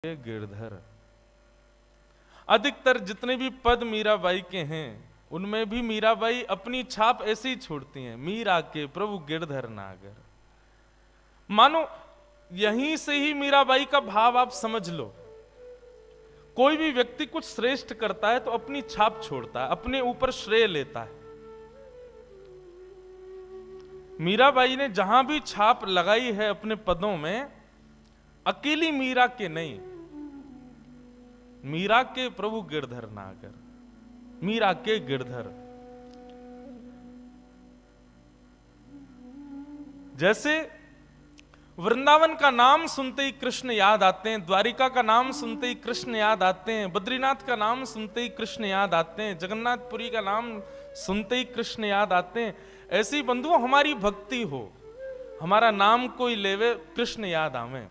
गिरधर। अधिकतर जितने भी पद मीराबाई के हैं उनमें भी मीराबाई अपनी छाप ऐसे ही छोड़ती हैं, मीरा के प्रभु गिरधर नागर। मानो यहीं से ही मीराबाई का भाव आप समझ लो। कोई भी व्यक्ति कुछ श्रेष्ठ करता है तो अपनी छाप छोड़ता है, अपने ऊपर श्रेय लेता है। मीराबाई ने जहां भी छाप लगाई है अपने पदों में, अकेली मीरा के नहीं, मीरा के प्रभु गिरधर नागर, मीरा के गिरधर। जैसे वृंदावन का नाम सुनते ही कृष्ण याद आते हैं, द्वारिका का नाम सुनते ही कृष्ण याद आते हैं, बद्रीनाथ का नाम सुनते ही कृष्ण याद आते हैं, जगन्नाथपुरी का नाम सुनते ही कृष्ण याद आते हैं। ऐसी बंधुओं हमारी भक्ति हो, हमारा नाम कोई लेवे कृष्ण याद आवे।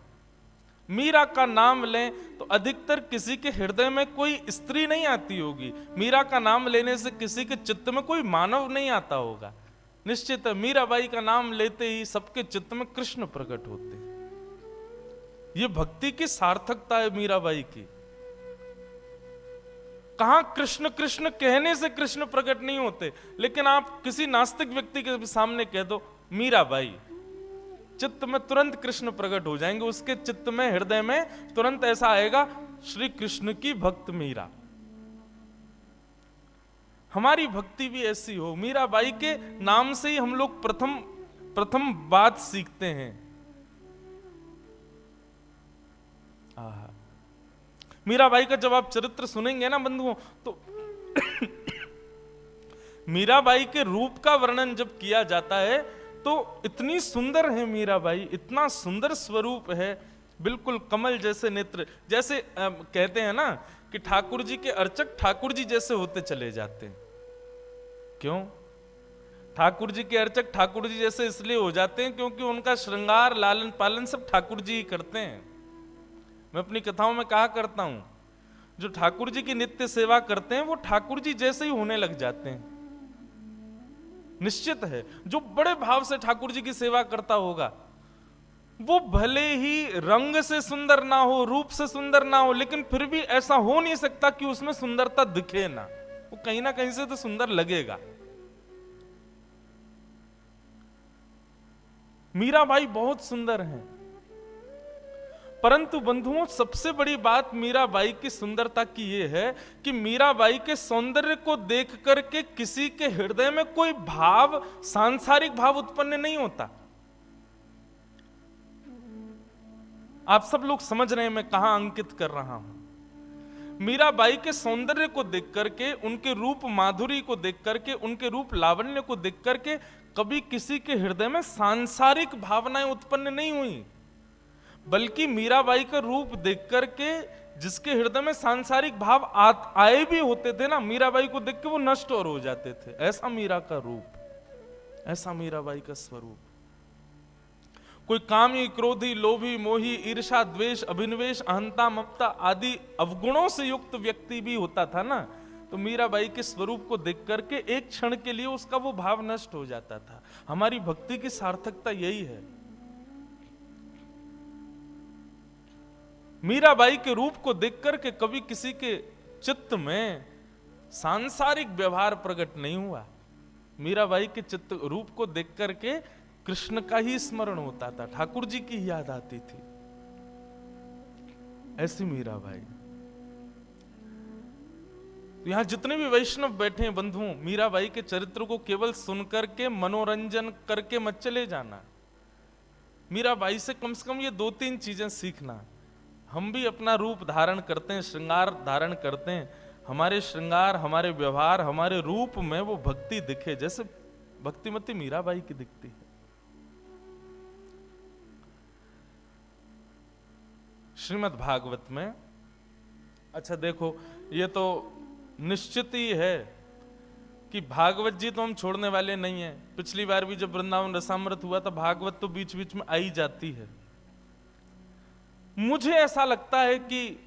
मीरा का नाम लें तो अधिकतर किसी के हृदय में कोई स्त्री नहीं आती होगी। मीरा का नाम लेने से किसी के चित्त में कोई मानव नहीं आता होगा। निश्चित है मीराबाई का नाम लेते ही सबके चित्त में कृष्ण प्रकट होते हैं। ये भक्ति की सार्थकता है मीराबाई की। कहां कृष्ण कृष्ण कहने से कृष्ण प्रकट नहीं होते, लेकिन आप किसी नास्तिक व्यक्ति के सामने कह दो मीराबाई, चित्त में तुरंत कृष्ण प्रकट हो जाएंगे। उसके चित्त में, हृदय में तुरंत ऐसा आएगा, श्री कृष्ण की भक्त मीरा। हमारी भक्ति भी ऐसी हो। मीराबाई के नाम से ही हम लोग प्रथम बात सीखते हैं। मीराबाई का जब आप चरित्र सुनेंगे ना बंधुओं, तो मीराबाई के रूप का वर्णन जब किया जाता है तो इतनी सुंदर है मीराबाई, इतना सुंदर स्वरूप है, बिल्कुल कमल जैसे नेत्र। जैसे कहते हैं ना कि ठाकुर जी के अर्चक ठाकुर जी जैसे होते चले जाते हैं। क्यों? ठाकुर जी के अर्चक ठाकुर जी जैसे इसलिए हो जाते हैं क्योंकि उनका श्रृंगार, लालन पालन सब ठाकुर जी ही करते हैं। मैं अपनी कथाओं में कहा करता हूं, जो ठाकुर जी की नित्य सेवा करते हैं वो ठाकुर जी जैसे ही होने लग जाते हैं। निश्चित है जो बड़े भाव से ठाकुर जी की सेवा करता होगा, वो भले ही रंग से सुंदर ना हो, रूप से सुंदर ना हो, लेकिन फिर भी ऐसा हो नहीं सकता कि उसमें सुंदरता दिखे ना, वो कहीं ना कहीं से तो सुंदर लगेगा। मीराबाई बहुत सुंदर हैं, परंतु बंधुओं सबसे बड़ी बात मीराबाई की सुंदरता की यह है कि मीराबाई के सौंदर्य को देख करके किसी के हृदय में कोई भाव, सांसारिक भाव उत्पन्न नहीं होता। आप सब लोग समझ रहे हैं मैं कहां अंकित कर रहा हूं। मीराबाई के सौंदर्य को देख करके, उनके रूप माधुरी को देख करके, उनके रूप लावण्य को देख करके कभी किसी के हृदय में सांसारिक भावनाएं उत्पन्न नहीं हुई, बल्कि मीराबाई का रूप देख करके जिसके हृदय में सांसारिक भाव आए भी होते थे ना, मीराबाई को देख के वो नष्ट और हो जाते थे। ऐसा मीरा का रूप, ऐसा मीराबाई का स्वरूप। कोई कामी, क्रोधी, लोभी, मोही, ईर्षा, द्वेष, अभिनिवेश, अहंता, ममता आदि अवगुणों से युक्त व्यक्ति भी होता था ना, तो मीराबाई के स्वरूप को देख करके एक क्षण के लिए उसका वो भाव नष्ट हो जाता था। हमारी भक्ति की सार्थकता यही है। मीराबाई के रूप को देख करके कभी किसी के चित्त में सांसारिक व्यवहार प्रकट नहीं हुआ। मीराबाई के चित्त रूप को देख करके कृष्ण का ही स्मरण होता था, ठाकुर जी की याद आती थी। ऐसी मीराबाई। तो यहां जितने भी वैष्णव बैठे हैं बंधुओं, मीराबाई के चरित्र को केवल सुनकर के मनोरंजन करके मत चले जाना। मीराबाई से कम ये 2-3 चीजें सीखना। हम भी अपना रूप धारण करते हैं, श्रृंगार धारण करते हैं, हमारे श्रृंगार, हमारे व्यवहार, हमारे रूप में वो भक्ति दिखे जैसे भक्तिमती मीराबाई की दिखती है। श्रीमद् भागवत में, अच्छा देखो, ये तो निश्चित ही है कि भागवत जी तो हम छोड़ने वाले नहीं हैं। पिछली बार भी जब वृंदावन रसामृत हुआ था, भागवत तो बीच बीच में आई जाती है। मुझे ऐसा लगता है कि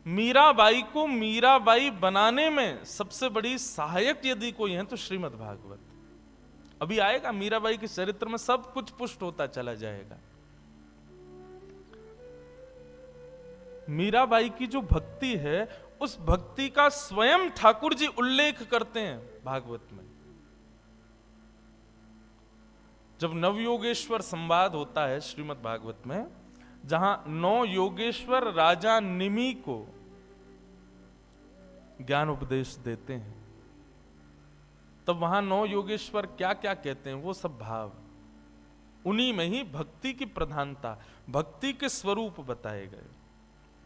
मीराबाई को मीराबाई बनाने में सबसे बड़ी सहायक यदि कोई है तो श्रीमद् भागवत। अभी आएगा, मीराबाई के चरित्र में सब कुछ पुष्ट होता चला जाएगा। मीराबाई की जो भक्ति है, उस भक्ति का स्वयं ठाकुर जी उल्लेख करते हैं भागवत में। जब नवयोगेश्वर संवाद होता है श्रीमद् भागवत में, जहां 9 योगेश्वर राजा निमि को ज्ञान उपदेश देते हैं, तब वहां 9 योगेश्वर क्या क्या कहते हैं, वो सब भाव, उन्हीं में ही भक्ति की प्रधानता, भक्ति के स्वरूप बताए गए।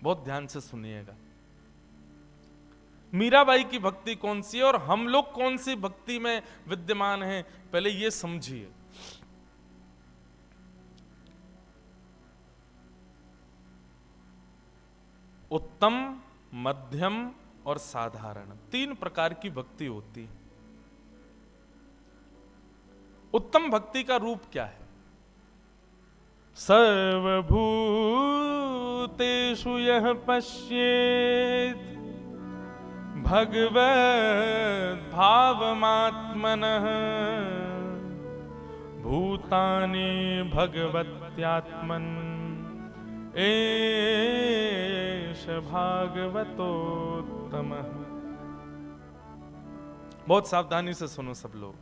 बहुत ध्यान से सुनिएगा। मीराबाई की भक्ति कौन सी है और हम लोग कौन सी भक्ति में विद्यमान हैं, पहले ये समझिए। उत्तम, मध्यम और साधारण, 3 प्रकार की भक्ति होती है। उत्तम भक्ति का रूप क्या है? सर्वभूतेषु यः पश्येत् भगवद् भावमात्मनः भूतानि भगवत्यात्मन् एष भागवतोत्तमः। बहुत सावधानी से सुनो सब लोग।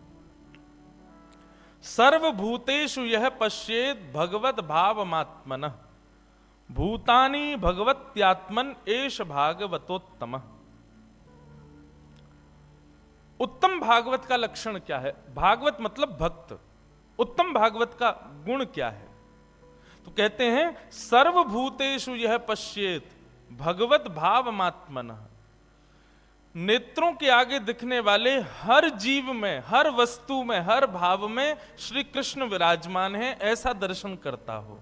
सर्वभूतेषु यः पश्येत् भगवद् भावमात्मनः भूतानि भगवत्यात्मन् एष भागवतोत्तमः। उत्तम भागवत का लक्षण क्या है? भागवत मतलब भक्त। उत्तम भागवत का गुण क्या है? तो कहते हैं सर्वभूतेषु यः पश्येत् भगवत भावमात्मनः। नेत्रों के आगे दिखने वाले हर जीव में, हर वस्तु में, हर भाव में श्री कृष्ण विराजमान है, ऐसा दर्शन करता हो।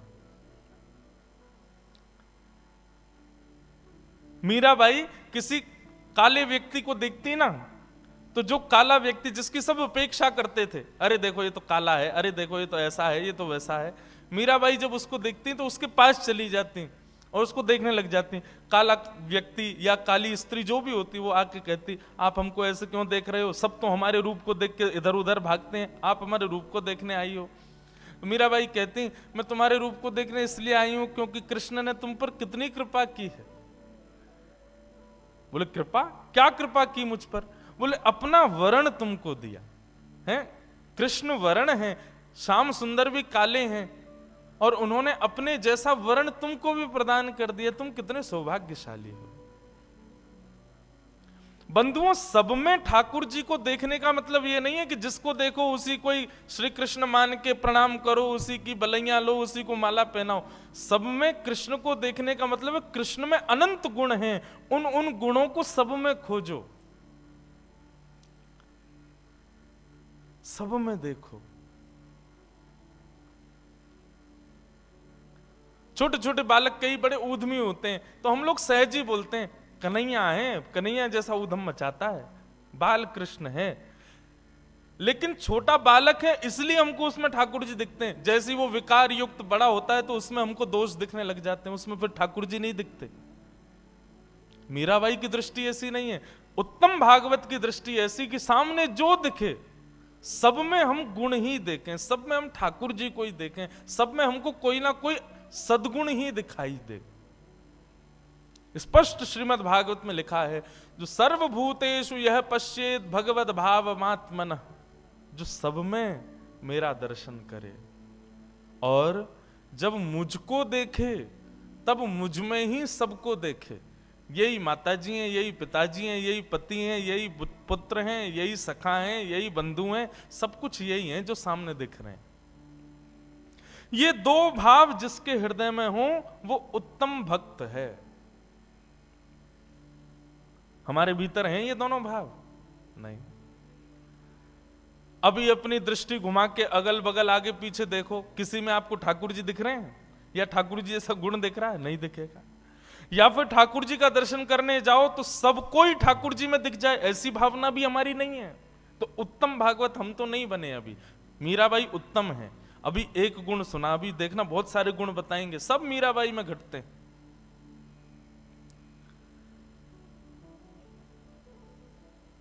मीराबाई किसी काले व्यक्ति को देखती ना, तो जो काला व्यक्ति जिसकी सब उपेक्षा करते थे, अरे देखो ये तो काला है, अरे देखो ये तो ऐसा है, ये तो वैसा है, मीराबाई जब उसको देखती तो उसके पास चली जाती और उसको देखने लग जाती। काला व्यक्ति या काली स्त्री जो भी होती, वो आके कहती, आप हमको ऐसे क्यों देख रहे हो? सब तो हमारे रूप को देख के इधर उधर भागते हैं, आप हमारे रूप को देखने आई हो। मीराबाई कहती, मैं तुम्हारे रूप को देखने इसलिए आई हूं क्योंकि कृष्ण ने तुम पर कितनी कृपा की है। बोले कृपा? क्या कृपा की मुझ पर? बोले अपना वर्ण तुमको दिया है, कृष्ण वर्ण है, श्याम सुंदर भी काले हैं, और उन्होंने अपने जैसा वर्ण तुमको भी प्रदान कर दिया। तुम कितने सौभाग्यशाली हो। बंधुओं, सब में ठाकुर जी को देखने का मतलब यह नहीं है कि जिसको देखो उसी को ही श्री कृष्ण मान के प्रणाम करो, उसी की बलैयां लो, उसी को माला पहनाओ। सब में कृष्ण को देखने का मतलब है कृष्ण में अनंत गुण हैं, उन गुणों को सब में खोजो, सब में देखो। छोटे छोटे बालक कई बड़े ऊधमी होते हैं, तो हम लोग सहज ही बोलते हैं कन्हैया है, कन्हैया जैसा ऊधम मचाता है, बाल कृष्ण है। लेकिन छोटा बालक है इसलिए हमको उसमें ठाकुर जी दिखते हैं। जैसे वो विकार युक्त बड़ा होता है तो उसमें हमको दोष दिखने लग जाते हैं, उसमें फिर ठाकुर जी नहीं दिखते। मीराबाई की दृष्टि ऐसी नहीं है। उत्तम भागवत की दृष्टि ऐसी कि सामने जो दिखे सब में हम गुण ही देखें, सब में हम ठाकुर जी को ही देखें, सब में हमको कोई ना कोई सद्गुण ही दिखाई दे। स्पष्ट श्रीमद् भागवत में लिखा है, जो सर्वभूतेषु यह पश्येत् भगवद भावमात्मनः, जो सब में मेरा दर्शन करे और जब मुझको देखे तब मुझ में ही सबको देखे। यही माताजी हैं, यही पिताजी हैं, यही पति हैं, यही पुत्र हैं, यही सखा हैं, यही बंधु हैं, सब कुछ यही हैं जो सामने दिख रहे हैं। ये 2 भाव जिसके हृदय में हो वो उत्तम भक्त है। हमारे भीतर हैं ये दोनों भाव? नहीं। अभी अपनी दृष्टि घुमा के अगल बगल आगे पीछे देखो, किसी में आपको ठाकुर जी दिख रहे हैं या ठाकुर जी जैसा गुण दिख रहा है? नहीं दिखेगा। या फिर ठाकुर जी का दर्शन करने जाओ तो सबको ही ठाकुर जी में दिख जाए, ऐसी भावना भी हमारी नहीं है। तो उत्तम भागवत हम तो नहीं बने अभी। मीराबाई उत्तम है, अभी एक गुण सुना, अभी देखना बहुत सारे गुण बताएंगे, सब मीराबाई में घटते हैं।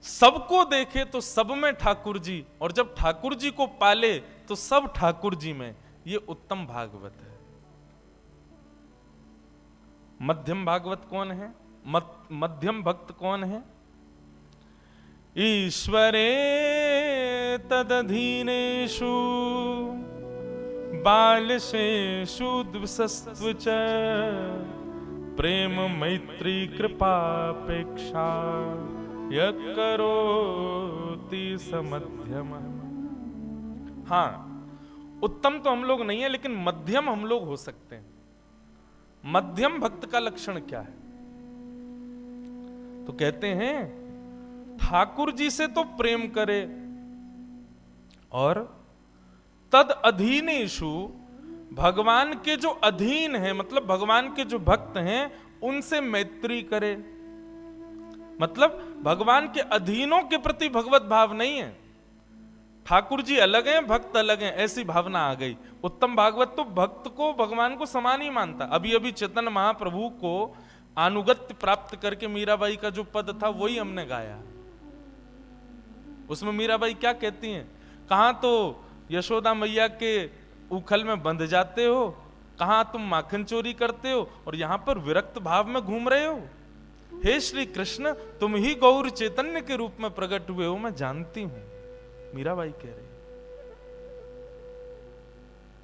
सबको देखे तो सब में ठाकुर जी, और जब ठाकुर जी को पाले तो सब ठाकुर जी में। ये उत्तम भागवत है। मध्यम भागवत कौन है? मध्यम भक्त कौन है? ईश्वरे तदधीनेषु बालशेषु द्विषस्त्व च प्रेम मैत्री कृपापेक्षा यः करोति स मध्यम। हाँ, उत्तम तो हम लोग नहीं है, लेकिन मध्यम हम लोग हो सकते हैं। मध्यम भक्त का लक्षण क्या है? तो कहते हैं ठाकुर जी से तो प्रेम करे और तद अधीनेषु, भगवान के जो अधीन है, मतलब भगवान के जो भक्त हैं उनसे मैत्री करे। मतलब भगवान के अधीनों के प्रति भगवत भाव नहीं है। ठाकुर जी अलग हैं, भक्त अलग हैं, ऐसी भावना आ गई। उत्तम भागवत तो भक्त को भगवान को समान ही मानता। अभी अभी चैतन्य महाप्रभु को अनुगत्य प्राप्त करके मीराबाई का जो पद था वही हमने गाया। उसमें मीराबाई क्या कहती हैं? कहां तो यशोदा मैया के उखल में बंध जाते हो, कहां तुम माखन चोरी करते हो, और यहां पर विरक्त भाव में घूम रहे हो। हे श्री कृष्ण, तुम ही गौर चैतन्य के रूप में प्रकट हुए हो, मैं जानती हूं। मीराबाई कह रही,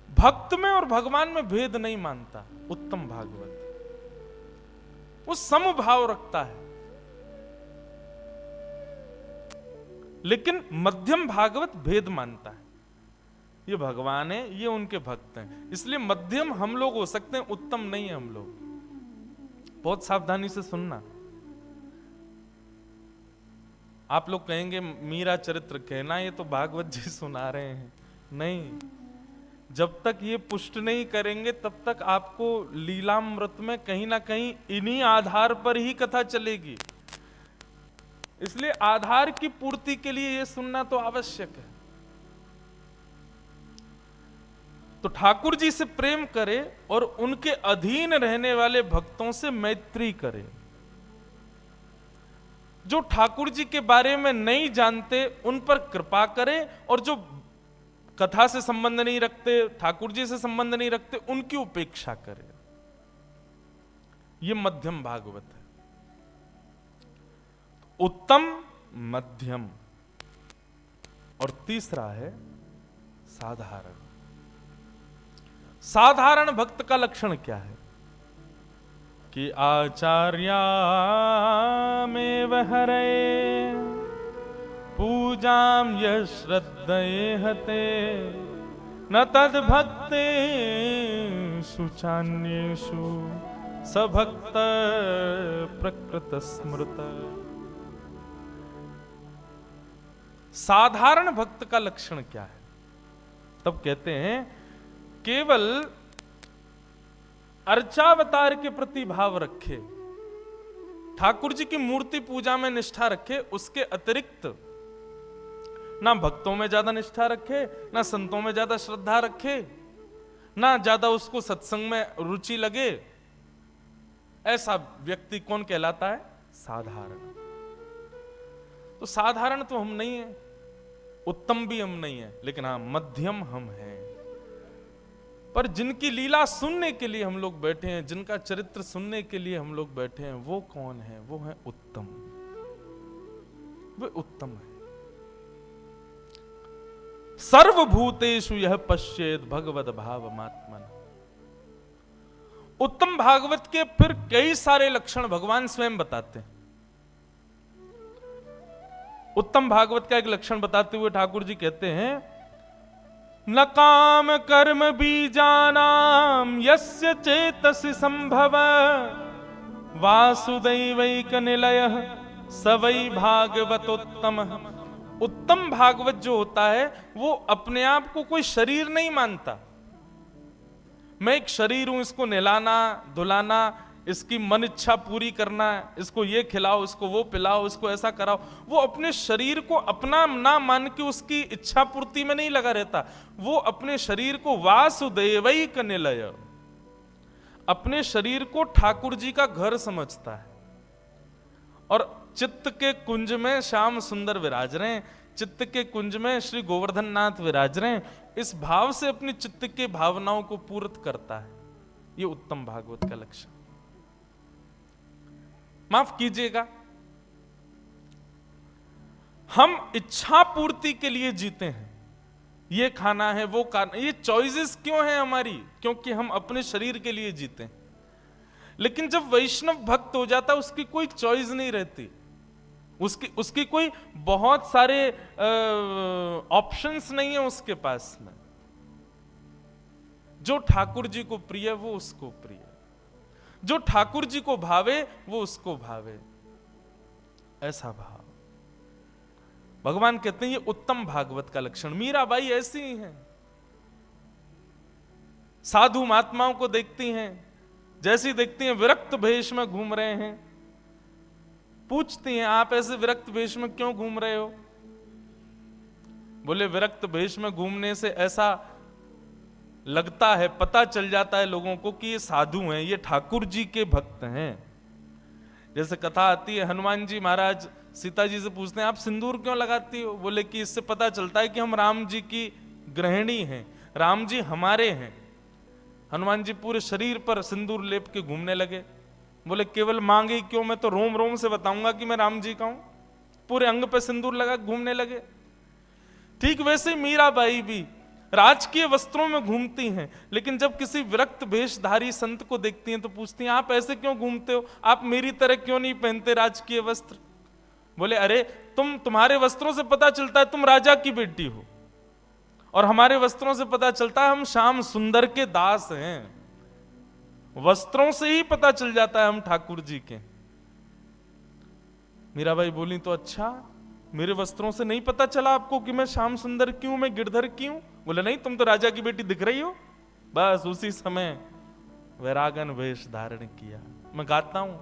भक्त में और भगवान में भेद नहीं मानता उत्तम भागवत, वो समभाव रखता है। लेकिन मध्यम भागवत भेद मानता है। ये भगवान है, ये उनके भक्त हैं, इसलिए मध्यम हम लोग हो सकते हैं, उत्तम नहीं है हम लोग। बहुत सावधानी से सुनना। आप लोग कहेंगे मीरा चरित्र कहना, ये तो भागवत जी सुना रहे हैं। नहीं, जब तक ये पुष्ट नहीं करेंगे तब तक आपको लीलामृत में कहीं ना कहीं इन्हीं आधार पर ही कथा चलेगी। इसलिए आधार की पूर्ति के लिए यह सुनना तो आवश्यक है। तो ठाकुर जी से प्रेम करे और उनके अधीन रहने वाले भक्तों से मैत्री करे। जो ठाकुर जी के बारे में नहीं जानते उन पर कृपा करे, और जो कथा से संबंध नहीं रखते, ठाकुर जी से संबंध नहीं रखते, उनकी उपेक्षा करे। यह मध्यम भागवत है। उत्तम, मध्यम, और तीसरा है साधारण। साधारण भक्त का लक्षण क्या है? कि आचार्या में हरे पूजाम यश्रद्धेहते न तद भक्ते सुचान्येषु सभक्त प्रकृत स्मृत। साधारण भक्त का लक्षण क्या है? तब कहते हैं केवल अर्चावतार के प्रति भाव रखे, ठाकुर जी की मूर्ति पूजा में निष्ठा रखे, उसके अतिरिक्त ना भक्तों में ज्यादा निष्ठा रखे, ना संतों में ज्यादा श्रद्धा रखे, ना ज्यादा उसको सत्संग में रुचि लगे। ऐसा व्यक्ति कौन कहलाता है? साधारण। तो साधारण तो हम नहीं है, उत्तम भी हम नहीं है, लेकिन हाँ मध्यम हम हैं। पर जिनकी लीला सुनने के लिए हम लोग बैठे हैं, जिनका चरित्र सुनने के लिए हम लोग बैठे हैं, वो कौन है? वो है उत्तम। वे उत्तम है। सर्वभूतेषु यह पश्येत भगवद भावमात्मन। उत्तम भागवत के फिर कई सारे लक्षण भगवान स्वयं बताते हैं। उत्तम भागवत का एक लक्षण बताते हुए ठाकुर जी कहते हैं, न काम कर्म बीजानाम यस्य चेतसि संभव वासुदैवैक निलयः स वै भागवतोत्तमः। उत्तम भागवत जो होता है वो अपने आप को कोई शरीर नहीं मानता। मैं एक शरीर हूं, इसको नहलाना धुलाना, इसकी मन इच्छा पूरी करना, इसको ये खिलाओ, इसको वो पिलाओ, इसको ऐसा कराओ। वो अपने शरीर को अपना ना मान के उसकी इच्छा पूर्ति में नहीं लगा रहता। वो अपने शरीर को वासुदेवैक निलय, अपने शरीर को ठाकुर जी का घर समझता है। और चित्त के कुंज में श्याम सुंदर विराज रहे हैं, चित्त के कुंज में श्री गोवर्धन नाथ विराज रहे हैं, इस भाव से अपनी चित्त के भावनाओं को पूर्त करता है। ये उत्तम भागवत का लक्षण। माफ कीजिएगा, हम इच्छा पूर्ति के लिए जीते हैं, ये खाना है वो खाना, ये चॉइसेस क्यों है हमारी? क्योंकि हम अपने शरीर के लिए जीते हैं। लेकिन जब वैष्णव भक्त हो जाता है उसकी कोई चॉइस नहीं रहती, उसकी कोई बहुत सारे ऑप्शंस नहीं है उसके पास में। जो ठाकुर जी को प्रिय वो उसको प्रिय, जो ठाकुर जी को भावे वो उसको भावे, ऐसा भाव। भगवान कहते हैं ये उत्तम भागवत का लक्षण। मीराबाई ऐसी ही हैं, साधु महात्माओं को देखती हैं, जैसी देखती हैं विरक्त वेश में घूम रहे हैं, पूछती हैं आप ऐसे विरक्त वेश में क्यों घूम रहे हो? बोले विरक्त वेश में घूमने से ऐसा लगता है, पता चल जाता है लोगों को कि ये साधु हैं, ये ठाकुर जी के भक्त हैं। जैसे कथा आती है, हनुमान जी महाराज सीता जी से पूछते हैं आप सिंदूर क्यों लगाती हो? बोले कि इससे पता चलता है कि हम राम जी की गृहिणी हैं, राम जी हमारे हैं। हनुमान जी पूरे शरीर पर सिंदूर लेप के घूमने लगे। बोले केवल मांगे क्यों, मैं तो रोम रोम से बताऊंगा कि मैं राम जी का हूं। पूरे अंग पे सिंदूर लगा घूमने लगे। ठीक वैसे मीराबाई भी राजकीय वस्त्रों में घूमती हैं, लेकिन जब किसी विरक्त वेशधारी संत को देखती हैं तो पूछती हैं आप ऐसे क्यों घूमते हो, आप मेरी तरह क्यों नहीं पहनते राजकीय वस्त्र? बोले अरे तुम्हारे वस्त्रों से पता चलता है तुम राजा की बेटी हो, और हमारे वस्त्रों से पता चलता है हम श्याम सुंदर के दास हैं। वस्त्रों से ही पता चल जाता है हम ठाकुर जी के। मीराबाई बोली तो अच्छा, मेरे वस्त्रों से नहीं पता चला आपको कि मैं श्याम सुंदर क्यों, मैं गिरधर क्यों? बोले नहीं, तुम तो राजा की बेटी दिख रही हो। बस उसी समय वैरागन वेश धारण किया। मैं गाता हूं,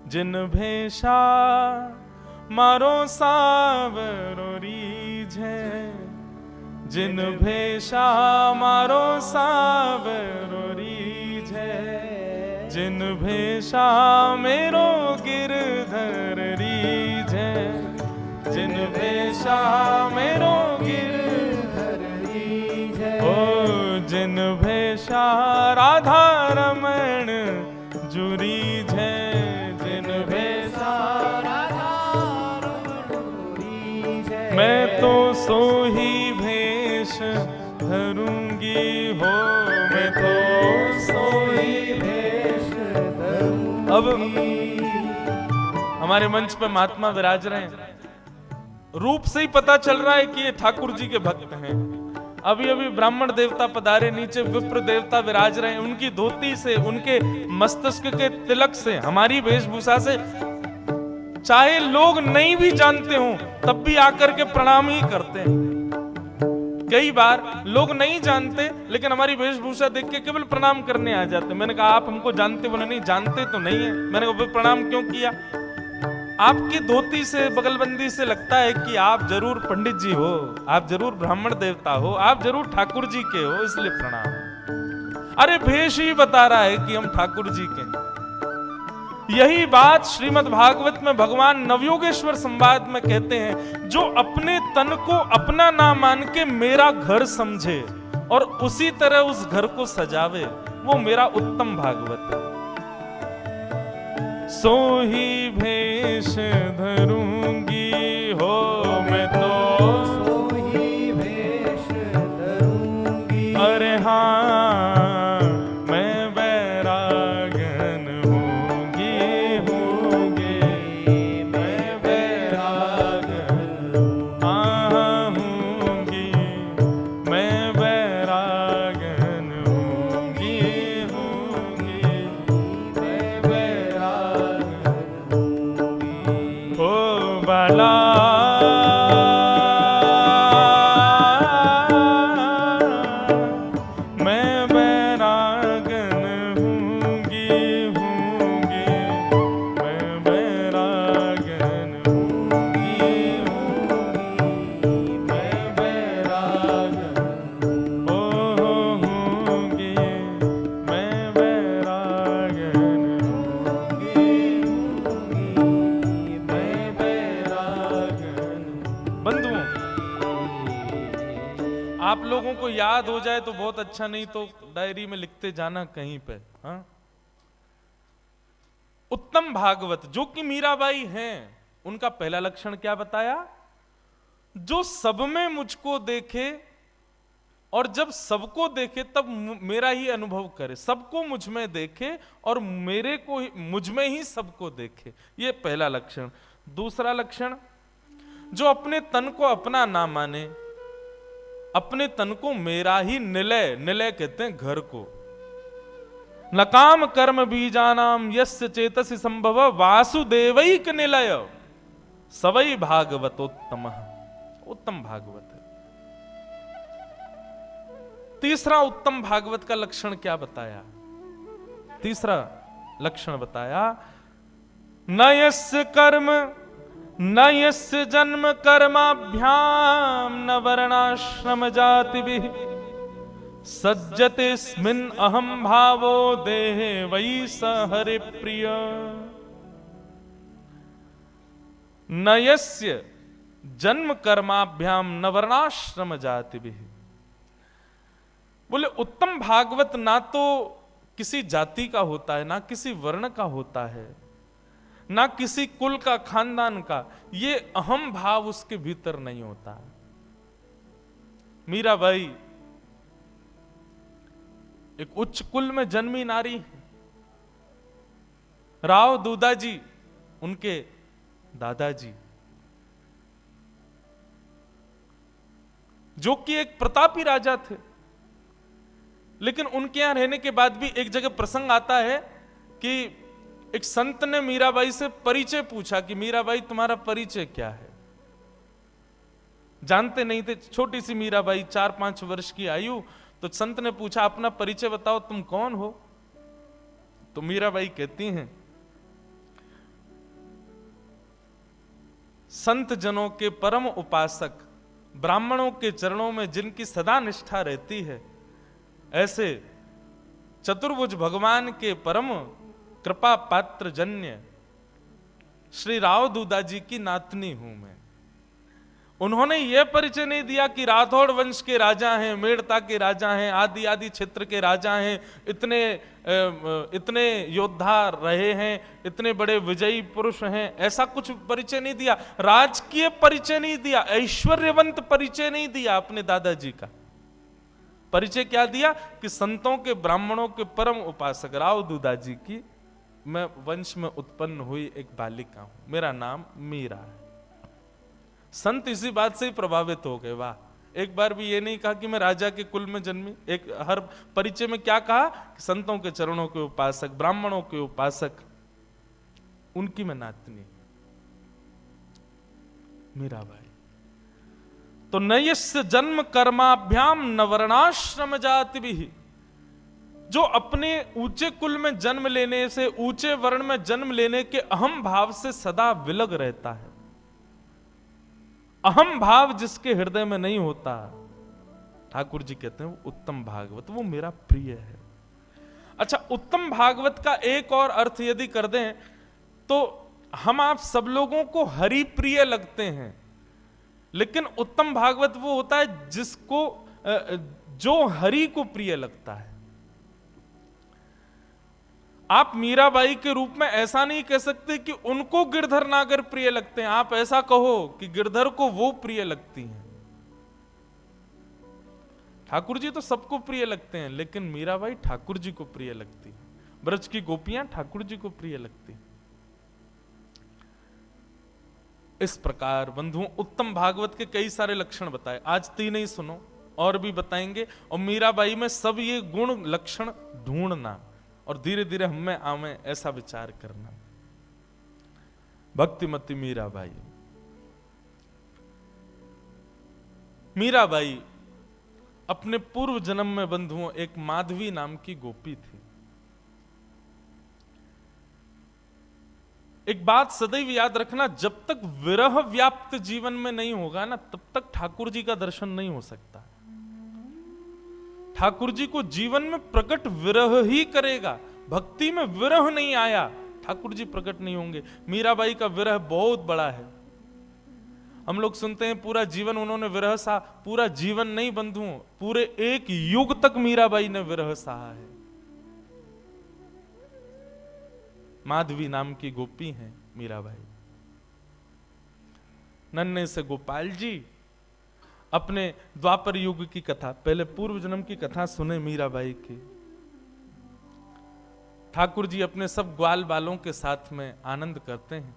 जिन भेषा मारो सावरो रीझे, जिन भेषा मारो सावरो रीझे, जिन भेषा मेरो गिरधर रीझे, जिन भेषा मेरो गिरधर रीझे, ओ जिन भेषा राधा रमण जुरीझे, जिन भेषा राधा रमण जुरीझे, मैं तो सोही भेष धरूंगी हो, मैं तो सोही भेष धरूंगी। अब हमारे मंच पे महात्मा विराज रहे हैं, रूप से ही पता चल रहा है कि ये ठाकुर जी के भक्त हैं। अभी अभी ब्राह्मण देवता पधारे, नीचे विप्र देवता विराज रहे हैं। उनकी धोती से, उनके मस्तक के तिलक से, हमारी वेशभूषा से चाहे लोग नहीं भी जानते हो तब भी आकर के प्रणाम ही करते हैं। कई बार लोग नहीं जानते लेकिन हमारी वेशभूषा देख के केवल प्रणाम करने आ जाते। मैंने कहा आप हमको जानते? बोले नहीं, जानते तो नहीं है। मैंने कहा प्रणाम क्यों किया? आपकी धोती से, बगलबंदी से लगता है कि आप जरूर पंडित जी हो, आप जरूर ब्राह्मण देवता हो, आप जरूर ठाकुर जी के हो, इसलिए प्रणाम। अरे भेष ही बता रहा है कि हम ठाकुर जी के हैं। यही बात श्रीमद् भागवत में भगवान नवयोगेश्वर संवाद में कहते हैं, जो अपने तन को अपना ना मान के मेरा घर समझे और उसी तरह उस घर को सजावे, वो मेरा उत्तम भागवत है। सोही भेष धरूंगी हो, मैं तो सोही भेष धरूंगी। अरे हाँ, मैं वैरागन होंगी, मैं वैरागन होंगी, मैं वैरागन होंगी, मैं वैरागन हो बाला। मैं वैरागन होंगी, मैं वैरागन होंगी, मैं वैरागन होंगी, मैं वैरागन होंगी, मैं वैरागन। बंधुओं, आप लोगों को याद हो जाए तो बहुत अच्छा, नहीं तो डायरी में लिखते जाना कहीं पे। हाँ, उत्तम भागवत जो कि मीराबाई हैं, उनका पहला लक्षण क्या बताया? जो सब में मुझको देखे और जब सबको देखे तब मेरा ही अनुभव करे, सबको मुझ में देखे और मेरे को मुझ में ही सबको देखे, ये पहला लक्षण। दूसरा लक्षण, जो अपने तन को अपना ना माने, अपने तन को मेरा ही निलय, निलय कहते हैं घर को, न काम कर्म बीजानाम यस्य चेतसि संभव वासुदेवैक निलय सवै भागवतोत्तमः, उत्तम भागवत है। तीसरा उत्तम भागवत का लक्षण क्या बताया? तीसरा लक्षण बताया, न यस्य कर्म न यस्य जन्म कर्माभ्याम न वर्णाश्रम जातिभिः सज्जतेऽस्मिन् अहं भावो देहे वै स हरे प्रिय। न यस्य जन्म कर्माभ्याम न वर्णाश्रम जातिभिः, बोले उत्तम भागवत ना तो किसी जाति का होता है, ना किसी वर्ण का होता है, ना किसी कुल का, खानदान का, ये अहम भाव उसके भीतर नहीं होता। मीराबाई एक उच्च कुल में जन्मी नारी है। राव दूदाजी उनके दादाजी, जो कि एक प्रतापी राजा थे, लेकिन उनके यहां रहने के बाद भी एक जगह प्रसंग आता है कि एक संत ने मीराबाई से परिचय पूछा कि मीराबाई तुम्हारा परिचय क्या है? जानते नहीं थे, छोटी सी मीराबाई, 4-5 वर्ष की आयु। तो संत ने पूछा अपना परिचय बताओ, तुम कौन हो? तो मीराबाई कहती हैं, संत जनों के परम उपासक, ब्राह्मणों के चरणों में जिनकी सदा निष्ठा रहती है, ऐसे चतुर्भुज भगवान के परम कृपा पात्र जन्य श्री राव दूदाजी की नातनी हूं मैं। उन्होंने यह परिचय नहीं दिया कि राठौड़ वंश के राजा हैं, मेड़ता के राजा हैं, आदि आदि क्षेत्र के राजा हैं, इतने योद्धा रहे हैं, इतने बड़े विजयी पुरुष हैं, ऐसा कुछ परिचय नहीं दिया। राजकीय परिचय नहीं दिया, ऐश्वर्यवंत परिचय नहीं दिया। अपने दादाजी का परिचय क्या दिया कि संतों के, ब्राह्मणों के परम उपासक राव दूदाजी की मैं वंश में उत्पन्न हुई एक बालिका हूं, मेरा नाम मीरा है। संत इसी बात से ही प्रभावित हो गए। वाह, एक बार भी ये नहीं कहा कि मैं राजा के कुल में जन्मी। एक हर परिचय में क्या कहा कि संतों के चरणों के उपासक, ब्राह्मणों के उपासक, उनकी मैं नातनी मीराबाई। तो नयस्य जन्म कर्माभ्याम न वर्णाश्रम जातिभिः, जो अपने ऊंचे कुल में जन्म लेने से, ऊंचे वर्ण में जन्म लेने के अहम भाव से सदा विलग रहता है, अहम भाव जिसके हृदय में नहीं होता, ठाकुर जी कहते हैं वो उत्तम भागवत, वो मेरा प्रिय है। अच्छा, उत्तम भागवत का एक और अर्थ यदि कर दें तो हम आप सब लोगों को हरि प्रिय लगते हैं, लेकिन उत्तम भागवत वो होता है जिसको, जो हरि को प्रिय लगता है। आप मीराबाई के रूप में ऐसा नहीं कह सकते कि उनको गिरधर नागर प्रिय लगते हैं, आप ऐसा कहो कि गिरधर को वो प्रिय लगती हैं। ठाकुर जी तो सबको प्रिय लगते हैं, लेकिन मीराबाई ठाकुर जी को प्रिय लगती है। ब्रज की गोपियां ठाकुर जी को प्रिय लगती हैं। इस प्रकार बंधुओं, उत्तम भागवत के कई सारे लक्षण बताए, आज 3 ही सुनो, और भी बताएंगे। और मीराबाई में सब ये गुण लक्षण ढूंढना और धीरे धीरे हमें आवे, ऐसा विचार करना। भक्तिमती मीराबाई। मीराबाई अपने पूर्व जन्म में बंधुओं एक माधवी नाम की गोपी थी। एक बात सदैव याद रखना, जब तक विरह व्याप्त जीवन में नहीं होगा ना, तब तक ठाकुर जी का दर्शन नहीं हो सकता। ठाकुर जी को जीवन में प्रकट विरह ही करेगा। भक्ति में विरह नहीं आया, ठाकुर जी प्रकट नहीं होंगे। मीराबाई का विरह बहुत बड़ा है। हम लोग सुनते हैं पूरा जीवन उन्होंने विरह सहा, पूरा जीवन नहीं बंधुओं, पूरे एक युग तक मीराबाई ने विरह सहा है। माधवी नाम की गोपी हैं मीराबाई। नन्हे से गोपाल जी अपने द्वापर युग की कथा, पहले पूर्व जन्म की कथा सुने मीराबाई की। ठाकुर जी अपने सब ग्वाल बालों के साथ में आनंद करते हैं।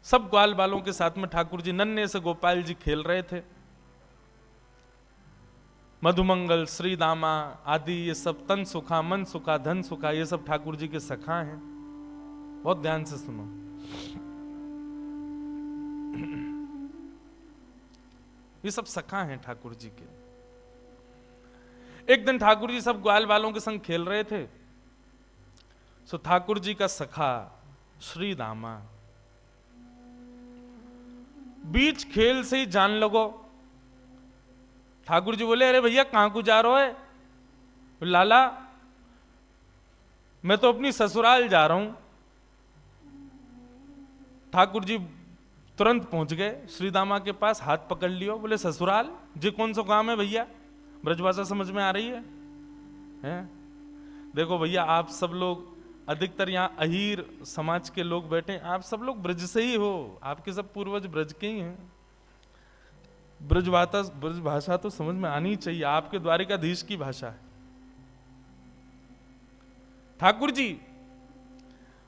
सब ग्वाल बालों के साथ में ठाकुर जी, नन्हे से गोपाल जी खेल रहे थे। मधुमंगल, श्री दामा आदि ये सब तन सुखा, मन सुखा, धन सुखा, ये सब ठाकुर जी के सखा हैं। बहुत ध्यान से सुनो। ये सब सखा हैं ठाकुर जी के। एक दिन ठाकुर जी सब ग्वाल वालों के संग खेल रहे थे। सो ठाकुर जी का सखा श्री दामा बीच खेल से ही जान लगो। ठाकुर जी बोले, अरे भैया कहां को जा रहे हो? लाला मैं तो अपनी ससुराल जा रहा हूं। ठाकुर जी तुरंत पहुंच गए श्रीदामा के पास, हाथ पकड़ लियो। बोले, ससुराल जी कौन सा काम है भैया? ब्रजभाषा समझ में आ रही है? देखो भैया, आप सब लोग अधिकतर यहाँ अहीर समाज के लोग बैठे, आप सब लोग ब्रज से ही हो, आपके सब पूर्वज ब्रज के ही हैं। ब्रज भाषा तो समझ में आनी चाहिए, आपके द्वारिकाधीश की भाषा है। ठाकुर जी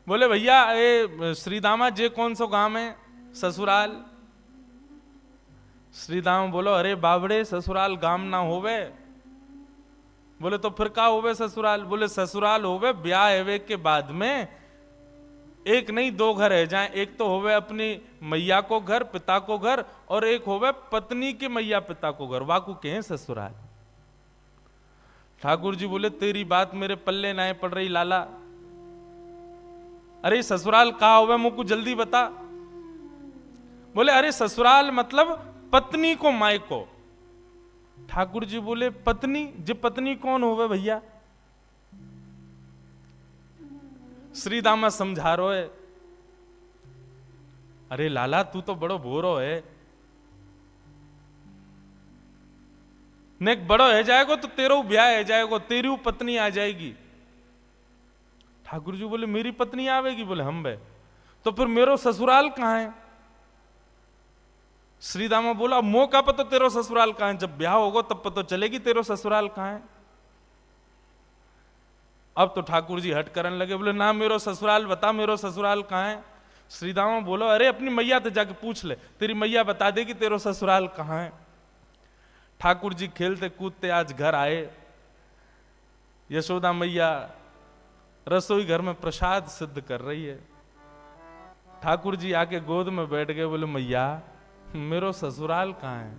बोले, भैया ये श्रीदामा जे कौन सा गांव है? ससुराल। श्रीदामा बोलो, अरे बाबड़े ससुराल गांव ना होवे। बोले, तो फिर का होवे ससुराल? बोले, ससुराल होवे ब्याह एवे के बाद में एक नहीं दो घर है जाए। एक तो होवे अपनी मैया को घर, पिता को घर, और एक होवे पत्नी के मैया पिता को घर, वाकू के हैं ससुराल। ठाकुर जी बोले, तेरी बात मेरे पल्ले ना पड़ रही लाला। अरे ससुराल कहा होवे मुझको जल्दी बता। बोले, अरे ससुराल मतलब पत्नी को माय को। ठाकुर जी बोले, पत्नी जी पत्नी कौन होवे भैया? श्रीदामा समझा रो है, अरे लाला तू तो बड़ो भोरो है, नेक बड़ो है जाएगो तो तेरो ब्याह है जाएगो, तेरी पत्नी आ जाएगी। ठाकुर जी बोले, मेरी पत्नी आवेगी? बोले, हम बे तो फिर मेरो ससुराल कहां है? श्रीदामा बोला, मौका पर तो तेरो ससुराल कहां है, जब ब्याह होगा तब पता चलेगी तेरो ससुराल कहां है। अब तो ठाकुर जी हट करने लगे, बोले, ना मेरो ससुराल बता, मेरो ससुराल कहां है? श्रीदामा बोलो, अरे अपनी मैया तो जाके पूछ ले, तेरी मैया बता देगी तेरो ससुराल कहां है। ठाकुर जी खेलते कूदते आज घर आए। यशोदा मैया रसोई घर में प्रसाद सिद्ध कर रही है। ठाकुर जी आके गोद में बैठ गए, बोले, मैया मेरो ससुराल कहां है?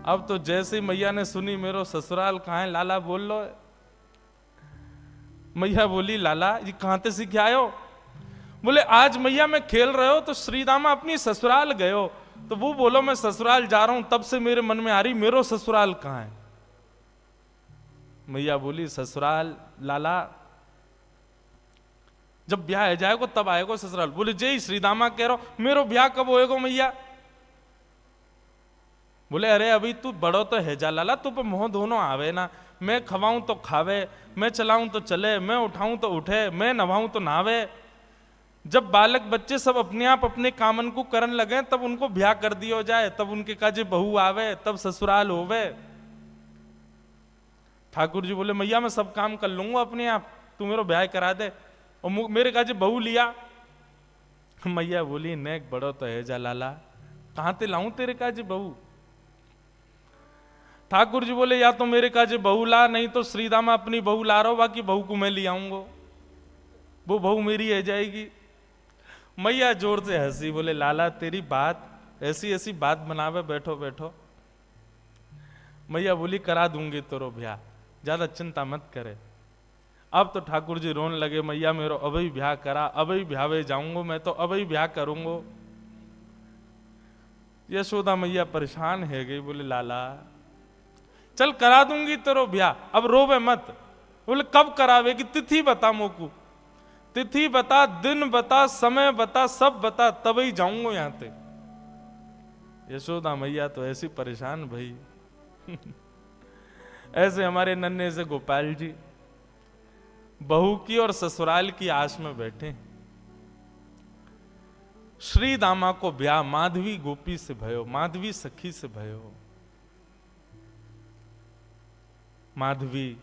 अब तो जैसे ही मैया ने सुनी मेरो ससुराल कहां है, लाला बोल लो। मैया बोली, लाला ये कहां से सीख आयो? बोले, आज मैया मैं खेल रहे हो तो श्रीदामा अपनी ससुराल गए हो, तो वो बोलो मैं ससुराल जा रहा हूं, तब से मेरे मन में आ रही मेरो ससुराल कहां है। मैया बोली, ससुराल लाला जब ब्याह है जाएगा तब आएगा ससुराल। बोले, जय श्रीदामा कह रहा हो, मेरो ब्याह कब होएगा मैया? बोले, अरे अभी तू बड़ो तो है जा लाला, तू पे मोह दोनों आवे ना, मैं खवाऊं तो खावे, मैं चलाऊं तो चले, मैं उठाऊं तो उठे, मैं नवाऊं तो नहावे। जब बालक बच्चे सब अपने आप अपने कामन को करन लगे तब उनको ब्याह कर दियो जाए, तब उनके काजे बहू आवे, तब ससुराल होवे। ठाकुर जी बोले, मैया मैं सब काम कर लूंगा अपने आप, तू मेरा ब्याह करा दे, और मेरे काजे बहू लिया। मैया बोली, नेक बड़ो तो है जा लाला, कहां ते लाऊं तेरे काजे बहू? ठाकुर जी बोले, या तो मेरे काजे बहू ला, नहीं तो श्रीदामा अपनी बहू ला रहा हो, बाकी बहू को मैं ले आऊंगा, वो बहू मेरी है जाएगी। मैया जोर से हंसी, बोले, लाला तेरी बात ऐसी ऐसी बात बनावे, बैठो बैठो। मैया बोली, करा दूंगी तेरो ब्याह, ज्यादा चिंता मत करे। अब तो ठाकुर जी रोने लगे, मैया मेरो अभी ब्याह करा, अभी ब्याह जाऊंगा, मैं तो अभी ब्याह करूंगा। यशोदा मैया परेशान है गई, बोले, लाला चल करा दूंगी तेरो ब्याह, अब रोवे मत। बोले, कब करावेगी? तिथि बता मोकू, तिथि बता, दिन बता, समय बता, सब बता, तब ही जाऊंगा यहां ते। यशोदा मैया तो ऐसी परेशान भाई। ऐसे हमारे नन्हे से गोपाल जी बहू की और ससुराल की आस में बैठे। श्री दामा को ब्याह माधवी गोपी से भयो, माधवी सखी से भयो। माधवी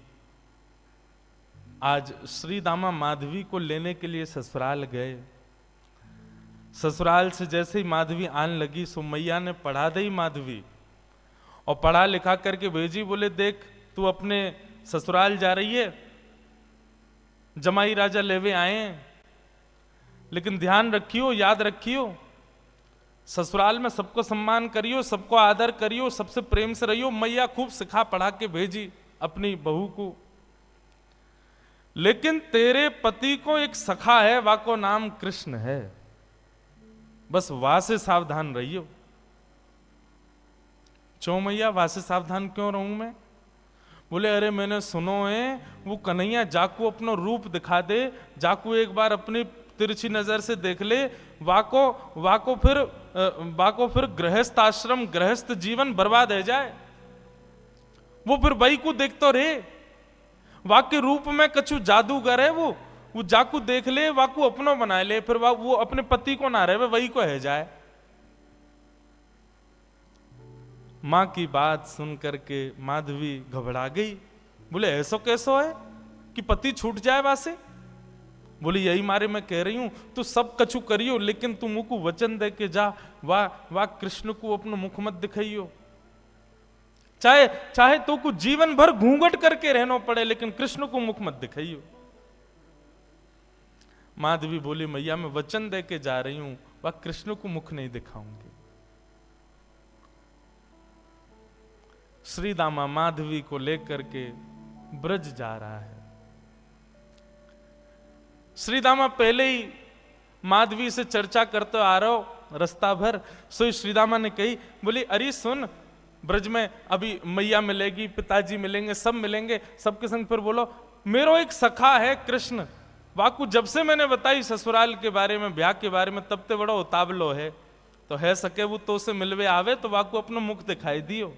आज श्री दामा माधवी को लेने के लिए ससुराल गए। ससुराल से जैसे ही माधवी आने लगी, सो मैया ने पढ़ा दी माधवी और पढ़ा लिखा करके भेजी। बोले देख तू अपने ससुराल जा रही है, जमाई राजा लेवे आए हैं, लेकिन ध्यान रखियो, याद रखियो, ससुराल में सबको सम्मान करियो, सबको आदर करियो, सबसे प्रेम से रहियो। मैया खूब सिखा पढ़ा के भेजी अपनी बहू को। लेकिन तेरे पति को एक सखा है, वाको नाम कृष्ण है, बस वहां से सावधान रहियो। क्यों मैया, वहां से सावधान क्यों रहूं मैं? बोले अरे मैंने सुनो है वो कन्हैया जाकू अपना रूप दिखा दे, जाकू एक बार अपनी तिरछी नजर से देख ले, वाको फिर गृहस्थ आश्रम गृहस्थ जीवन बर्बाद है जाए। वो फिर वही को देखते रहे, वाके रूप में कछु जादूगर है वो जाकू देख ले, वाकू अपनो बना ले, फिर वो अपने पति को ना रहे, वही को है जाए। मां की बात सुन करके माधवी घबरा गई। बोले ऐसा कैसो है कि पति छूट जाए वासे? बोले यही मारे मैं कह रही हूं, तू सब कछु करियो, लेकिन तू मुख को वचन दे के जा, वाह कृष्ण को अपना मुख मत दिखाइयो। चाहे तो को जीवन भर घूंघट करके रहना पड़े, लेकिन कृष्ण को मुख मत दिखाइयो। माधवी बोली मैया मैं वचन दे के जा रही हूं, वह कृष्ण को मुख नहीं दिखाऊंगी। श्री दामा माधवी को लेकर के ब्रज जा रहा है। श्री दामा पहले ही माधवी से चर्चा करते आ रहा हो रास्ता भर। सो श्री दामा ने कही, बोली अरे सुन, ब्रज में अभी मैया मिलेगी, पिताजी मिलेंगे, सब मिलेंगे, सबके संग फिर बोलो मेरो एक सखा है कृष्ण, वाकू जब से मैंने बताई ससुराल के बारे में, ब्याह के बारे में, तब ते बड़ा उतावलो है, तो है सके वो तो से मिलवे आवे तो वाकू अपना मुख दिखाई दियो।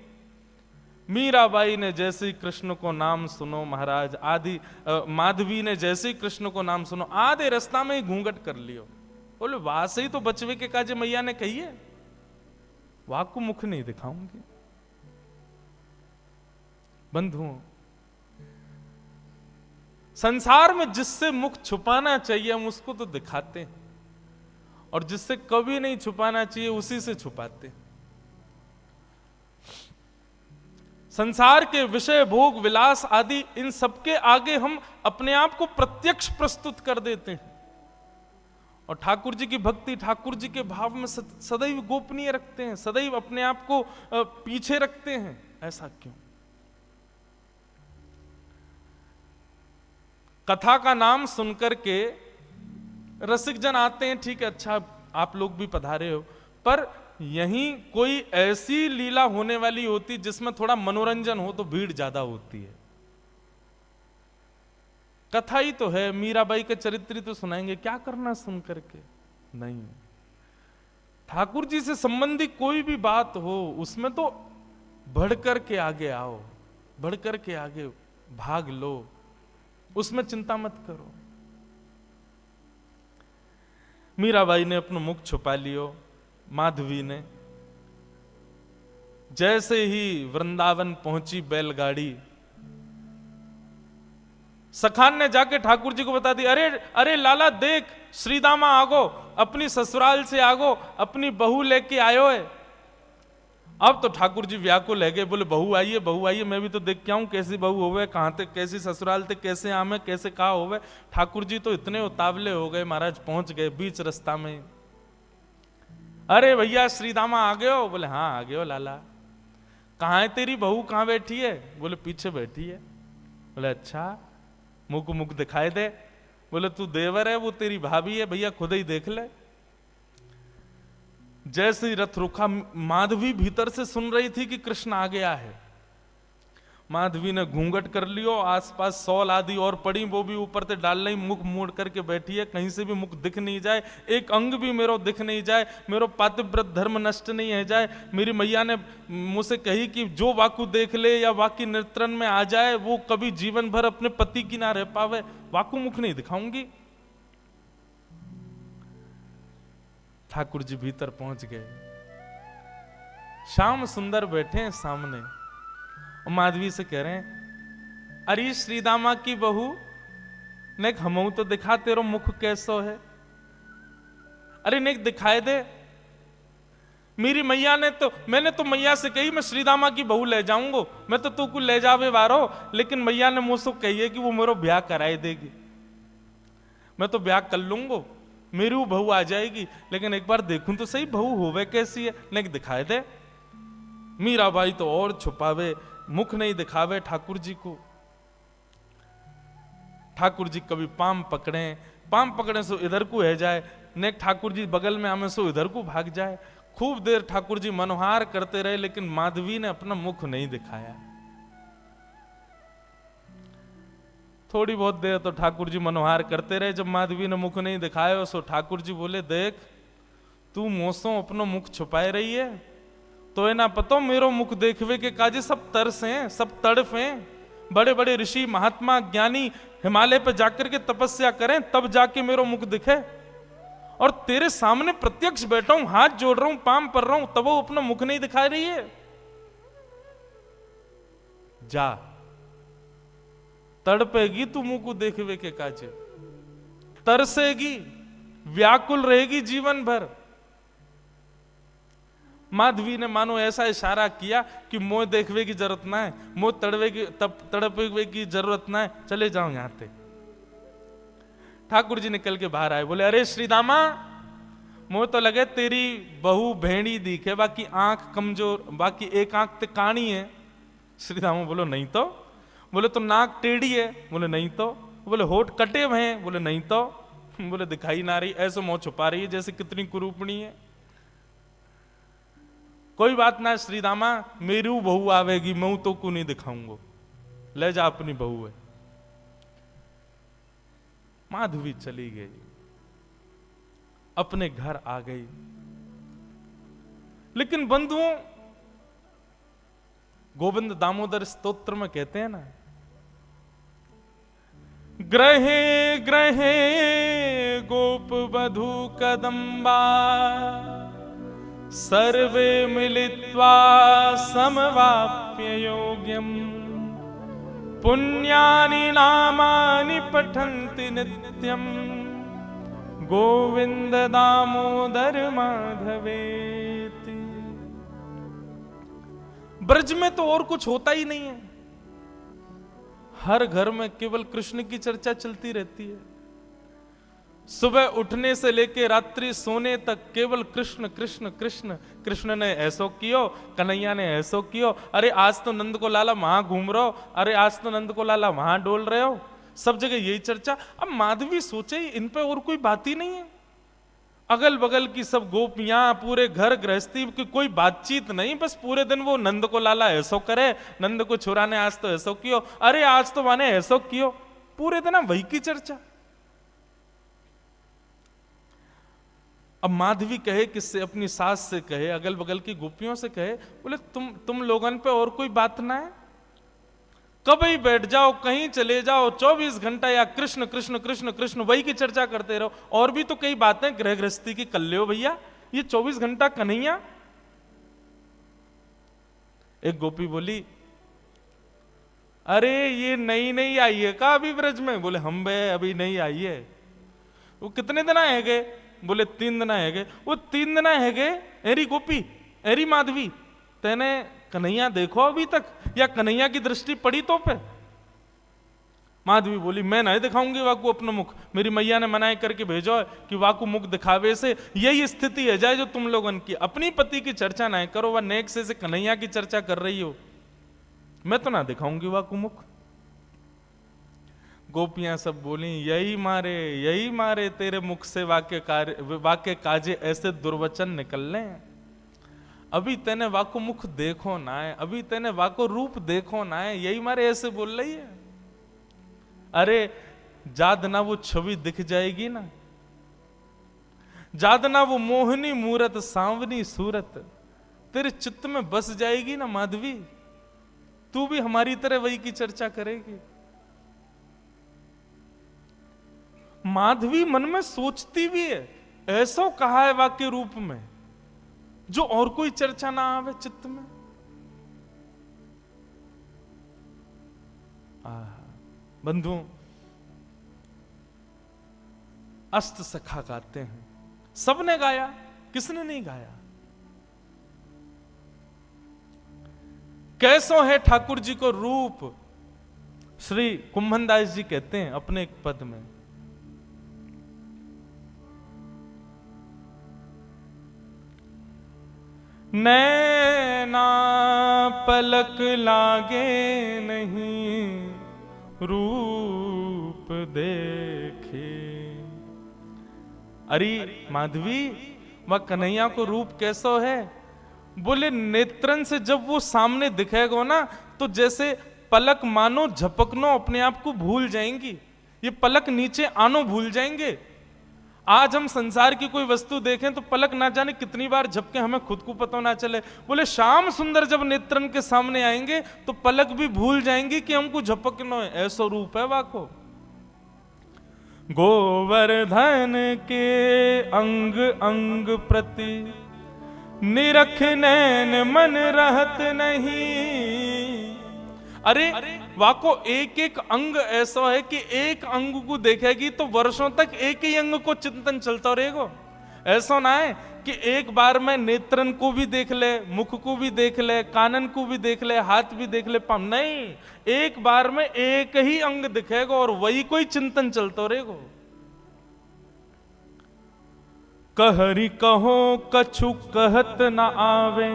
मीराबाई ने जैसे ही कृष्ण को नाम सुनो महाराज, आदि माधवी ने जैसे ही कृष्ण को नाम सुनो, आधे रास्ता में ही घूंघट कर लियो। बोले वहां से ही तो बचवे के काजे मैया ने कही है, वहां को मुख नहीं दिखाऊंगी। बंधुओं, संसार में जिससे मुख छुपाना चाहिए हम उसको तो दिखाते हैं, और जिससे कभी नहीं छुपाना चाहिए उसी से छुपाते हैं। संसार के विषय भोग विलास आदि इन सबके आगे हम अपने आप को प्रत्यक्ष प्रस्तुत कर देते हैं, और ठाकुर जी की भक्ति, ठाकुर जी के भाव में सदैव गोपनीय रखते हैं, सदैव अपने आप को पीछे रखते हैं। ऐसा क्यों? कथा का नाम सुनकर के रसिक जन आते हैं, ठीक है, अच्छा आप लोग भी पधारे हो, पर यहीं कोई ऐसी लीला होने वाली होती जिसमें थोड़ा मनोरंजन हो तो भीड़ ज्यादा होती है। कथा ही तो है, मीराबाई के चरित्र तो सुनाएंगे, क्या करना सुन करके? नहीं, ठाकुर जी से संबंधी कोई भी बात हो उसमें तो बढ़ करके आगे आओ, बढ़ करके आगे भाग लो, उसमें चिंता मत करो। मीराबाई ने अपना मुख छुपा लियो। माधवी ने जैसे ही वृंदावन पहुंची बैलगाड़ी, सखान ने जाके ठाकुर जी को बता दी, अरे अरे लाला देख, श्रीदामा आगो, अपनी ससुराल से आगो, अपनी बहू लेके आयो है। अब तो ठाकुर जी व्याकुल है गए, बोले बहू आइए, बहू आइए, मैं भी तो देख के आऊं कैसी बहू होवे, कहां तक, कैसी ससुराल तक, कैसे आमे, कैसे कहा होवे। ठाकुर जी तो इतने उतावले हो गए महाराज, पहुंच गए बीच रास्ता में। अरे भैया श्रीदामा आ गए हो? बोले हाँ आ गए हो लाला। कहाँ है तेरी बहू, कहाँ बैठी है? बोले पीछे बैठी है। बोले अच्छा, मुख मुख दिखाई दे। बोले तू देवर है, वो तेरी भाभी है, भैया खुद ही देख ले। जैसे ही रथ रुका, माधवी भीतर से सुन रही थी कि कृष्ण आ गया है। माधवी ने घूंघट कर लियो, आसपास सौल आदि और पड़ी, वो भी ऊपर से डाल ली, मुख मोड़ करके बैठी है, कहीं से भी मुख दिख नहीं जाए, एक अंग भी मेरो दिख नहीं जाए, मेरो पातिव्रत धर्म नष्ट नहीं है जाए। मेरी मैया ने मुझसे कही कि जो वाकु देख ले या वाकी नेत्रन में आ जाए वो कभी जीवन भर अपने पति की ना रह पावे, वाकु मुख नहीं दिखाऊंगी। ठाकुर जी भीतर पहुंच गए, श्याम सुंदर बैठे हैं सामने, और माधवी से कह रहे हैं, अरे श्रीदामा की बहू नेक हमऊ तो दिखा, तेरो मुख कैसो है, अरे नेक दिखाए दे। मेरी मैया ने तो, मैंने तो मैया से कही मैं श्रीदामा की बहू ले जाऊंगा, मैं तो तू को ले जावे वारो, लेकिन मैया ने मुझसे कही है कि वो मेरा ब्याह कराए देगी, मैं तो ब्याह कर लूंगा, मेरी वो बहू आ जाएगी, लेकिन एक बार देखूं तो सही बहू होवे कैसी है, नेक दिखाए दे। मीराबाई तो और छुपावे, मुख नहीं दिखावे ठाकुर जी को। ठाकुर जी कभी पाम पकड़े सो इधर को है जाए, ने ठाकुर जी बगल में आमे सो इधर को भाग जाए। खूब देर ठाकुर जी मनोहार करते रहे, लेकिन माधवी ने अपना मुख नहीं दिखाया। थोड़ी बहुत देर तो ठाकुर जी मनोहार करते रहे, जब माधवी ने मुख नहीं दिखाया सो ठाकुर जी बोले, देख तू मोसों अपनो मुख छुपाए रही है, तो है ना पतो मेरो मुख देखवे के काजे सब तरस हैं, सब तड़फ हैं। बड़े बड़े ऋषि महात्मा ज्ञानी हिमालय पर जाकर के तपस्या करें तब जाके मेरो मुख दिखे, और तेरे सामने प्रत्यक्ष बैठा हूं, हाथ जोड़ रहा हूं, पाम पर रहा हूं, तब वो अपना मुख नहीं दिखा रही है। जा तड़पेगी तू मुंह को देखवे के काजे, तरसेगी, व्याकुल रहेगी जीवन भर। माधवी ने मानो ऐसा इशारा किया कि मोह देखवे की जरूरत ना है, मोह तड़पवे की जरूरत ना है, चले जाओ यहां से। ठाकुर जी निकल के बाहर आए, बोले, अरे श्रीदामा मोह तो लगे तेरी बहू भेड़ी दिखे, बाकी आंख कमजोर, बाकी एक आंख ते काणी है। श्रीदामा बोलो नहीं तो। बोले तो नाक टेढ़ी है, बोले नहीं तो। बोले होठ कटे हुए हैं, बोले नहीं तो। बोले दिखाई ना रही, ऐसे मुंह छुपा रही है जैसे कितनी कुरूपणी है। कोई बात ना श्रीदामा, मेरी बहू आवेगी, मैं तो को नहीं दिखाऊंगा, ले जा अपनी बहू है। माधवी चली गई, अपने घर आ गई। लेकिन बंधुओं, गोविंद दामोदर स्तोत्र में कहते हैं ना, ग्रहे ग्रहे गोप वधू कदम्बा सर्वे मिलित्वा समवाप्य योग्यम पुण्यानि नामानि पठन्ति नित्यम गोविंद दामोदर माधवेति। ब्रज में तो और कुछ होता ही नहीं है, हर घर में केवल कृष्ण की चर्चा चलती रहती है। सुबह उठने से लेके रात्रि सोने तक केवल कृष्ण कृष्ण कृष्ण। कृष्ण ने ऐसो कियो, कन्हैया ने ऐसो कियो, अरे आज तो नंद को लाला वहां घूम रहे हो, अरे आज तो नंद को लाला वहां डोल रहे हो, सब जगह यही चर्चा। अब माधवी सोचे इन पे और कोई बात ही नहीं है, अगल बगल की सब गोपियां, पूरे घर गृहस्थी की कोई बातचीत नहीं, बस पूरे दिन वो नंद को लाला ऐसो करे, नंद को छोरा ने आज तो ऐसो कियो, अरे आज तो माने ऐसो कियो, पूरे दिन वही की चर्चा। अब माधवी कहे किससे, अपनी सास से कहे, अगल बगल की गोपियों से कहे, बोले तुम लोगन पे और कोई बात ना है, कभी बैठ जाओ, कहीं चले जाओ, 24 घंटा या कृष्ण कृष्ण कृष्ण कृष्ण वही की चर्चा करते रहो। और भी तो कई बातें गृह गृहस्थी की कर लो भैया, ये 24 घंटा कन्हैया। एक गोपी बोली, अरे ये नई नई आई है का अभी ब्रज में? बोले हम बे अभी नहीं आई है। वो कितने दिन आए गए? बोले 3 दिन आए गए। वो 3 दिन आए गए, एरी गोपी एरी माधवी तेने कन्हैया देखो अभी तक, या कन्हैया की दृष्टि पड़ी तो पे? माधवी बोली, मैं नहीं दिखाऊंगी वाकू अपना मुख, मेरी मैया ने मनाई करके भेजो है कि वाकू मुख दिखावे से यही स्थिति है जाए जो तुम लोगन की, अपनी पति की चर्चा नहीं करो, वह नेक से कन्हैया की चर्चा कर रही हो, मैं तो ना दिखाऊंगी वाकू मुख। गोपियां सब बोली, यही मारे तेरे मुख से वाक्य काजे ऐसे दुर्वचन निकलने। अभी तेने वाको मुख देखो ना है, अभी तेने वाको रूप देखो ना है, यही मारे ऐसे बोल रही है। अरे जाद ना वो छवि दिख जाएगी ना, जाद ना वो मोहनी मूरत सांवनी सूरत तेरे चित्त में बस जाएगी ना माधवी, तू भी हमारी तरह वही की चर्चा करेगी। माधवी मन में सोचती भी है, ऐसा कहा है वाक्य रूप में जो और कोई चर्चा ना आवे चित्त में। बंधुओं, अस्त सखा गाते हैं, सबने गाया, किसने नहीं गाया। कैसो है ठाकुर जी को रूप, श्री कुंभनदास जी कहते हैं अपने एक पद में, नैना पलक लागे नहीं रूप देखे। अरे माधवी, वह कन्हैया को रूप कैसो है? बोले नेत्रन से जब वो सामने दिखेगा ना, तो जैसे पलक मानो झपकनो अपने आप को भूल जाएंगी, ये पलक नीचे आनो भूल जाएंगे। आज हम संसार की कोई वस्तु देखें तो पलक ना जाने कितनी बार झपके, हमें खुद को पता ना चले। बोले श्याम सुंदर जब नेत्रन के सामने आएंगे तो पलक भी भूल जाएंगी कि हमको झपकना है, ऐसा रूप है वाको। गोवर्धन के अंग अंग प्रति निरख नैन मन रहत नहीं। अरे वाको एक एक अंग ऐसा है कि एक अंग को देखेगी तो वर्षों तक एक ही अंग को चिंतन चलता रहेगा। ऐसा ना है कि एक बार में नेत्रन को भी देख ले, मुख को भी देख ले, कानन को भी देख ले, हाथ भी देख ले, पाँव नहीं, एक बार में एक ही अंग दिखेगा और वही कोई चिंतन चलता रहेगा। कहरी कहो कछु कहत न आवे,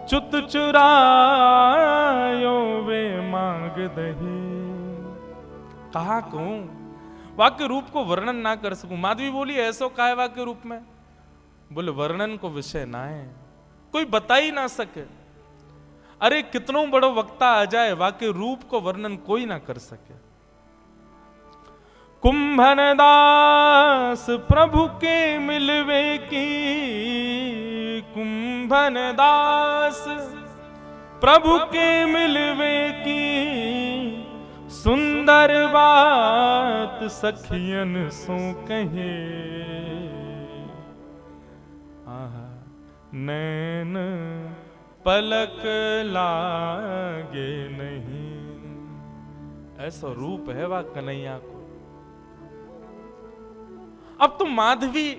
चुत चुरायो वे मांग दही। कहा कहूं, वाक्य रूप को वर्णन ना कर सकूं। माधवी बोली ऐसो का है वाक्य रूप में? बोले वर्णन को विषय ना है, कोई बता ही ना सके। अरे कितनों बड़ो वक्ता आ जाए, वाक्य रूप को वर्णन कोई ना कर सके। कुंभनदास प्रभु के मिलवे की, कुंभनदास प्रभु के मिलवे की, सुंदर बात सखियन सो कहे। नैन पलक लागे नहीं, ऐसा रूप है वह कन्हैया को। अब तो माधवी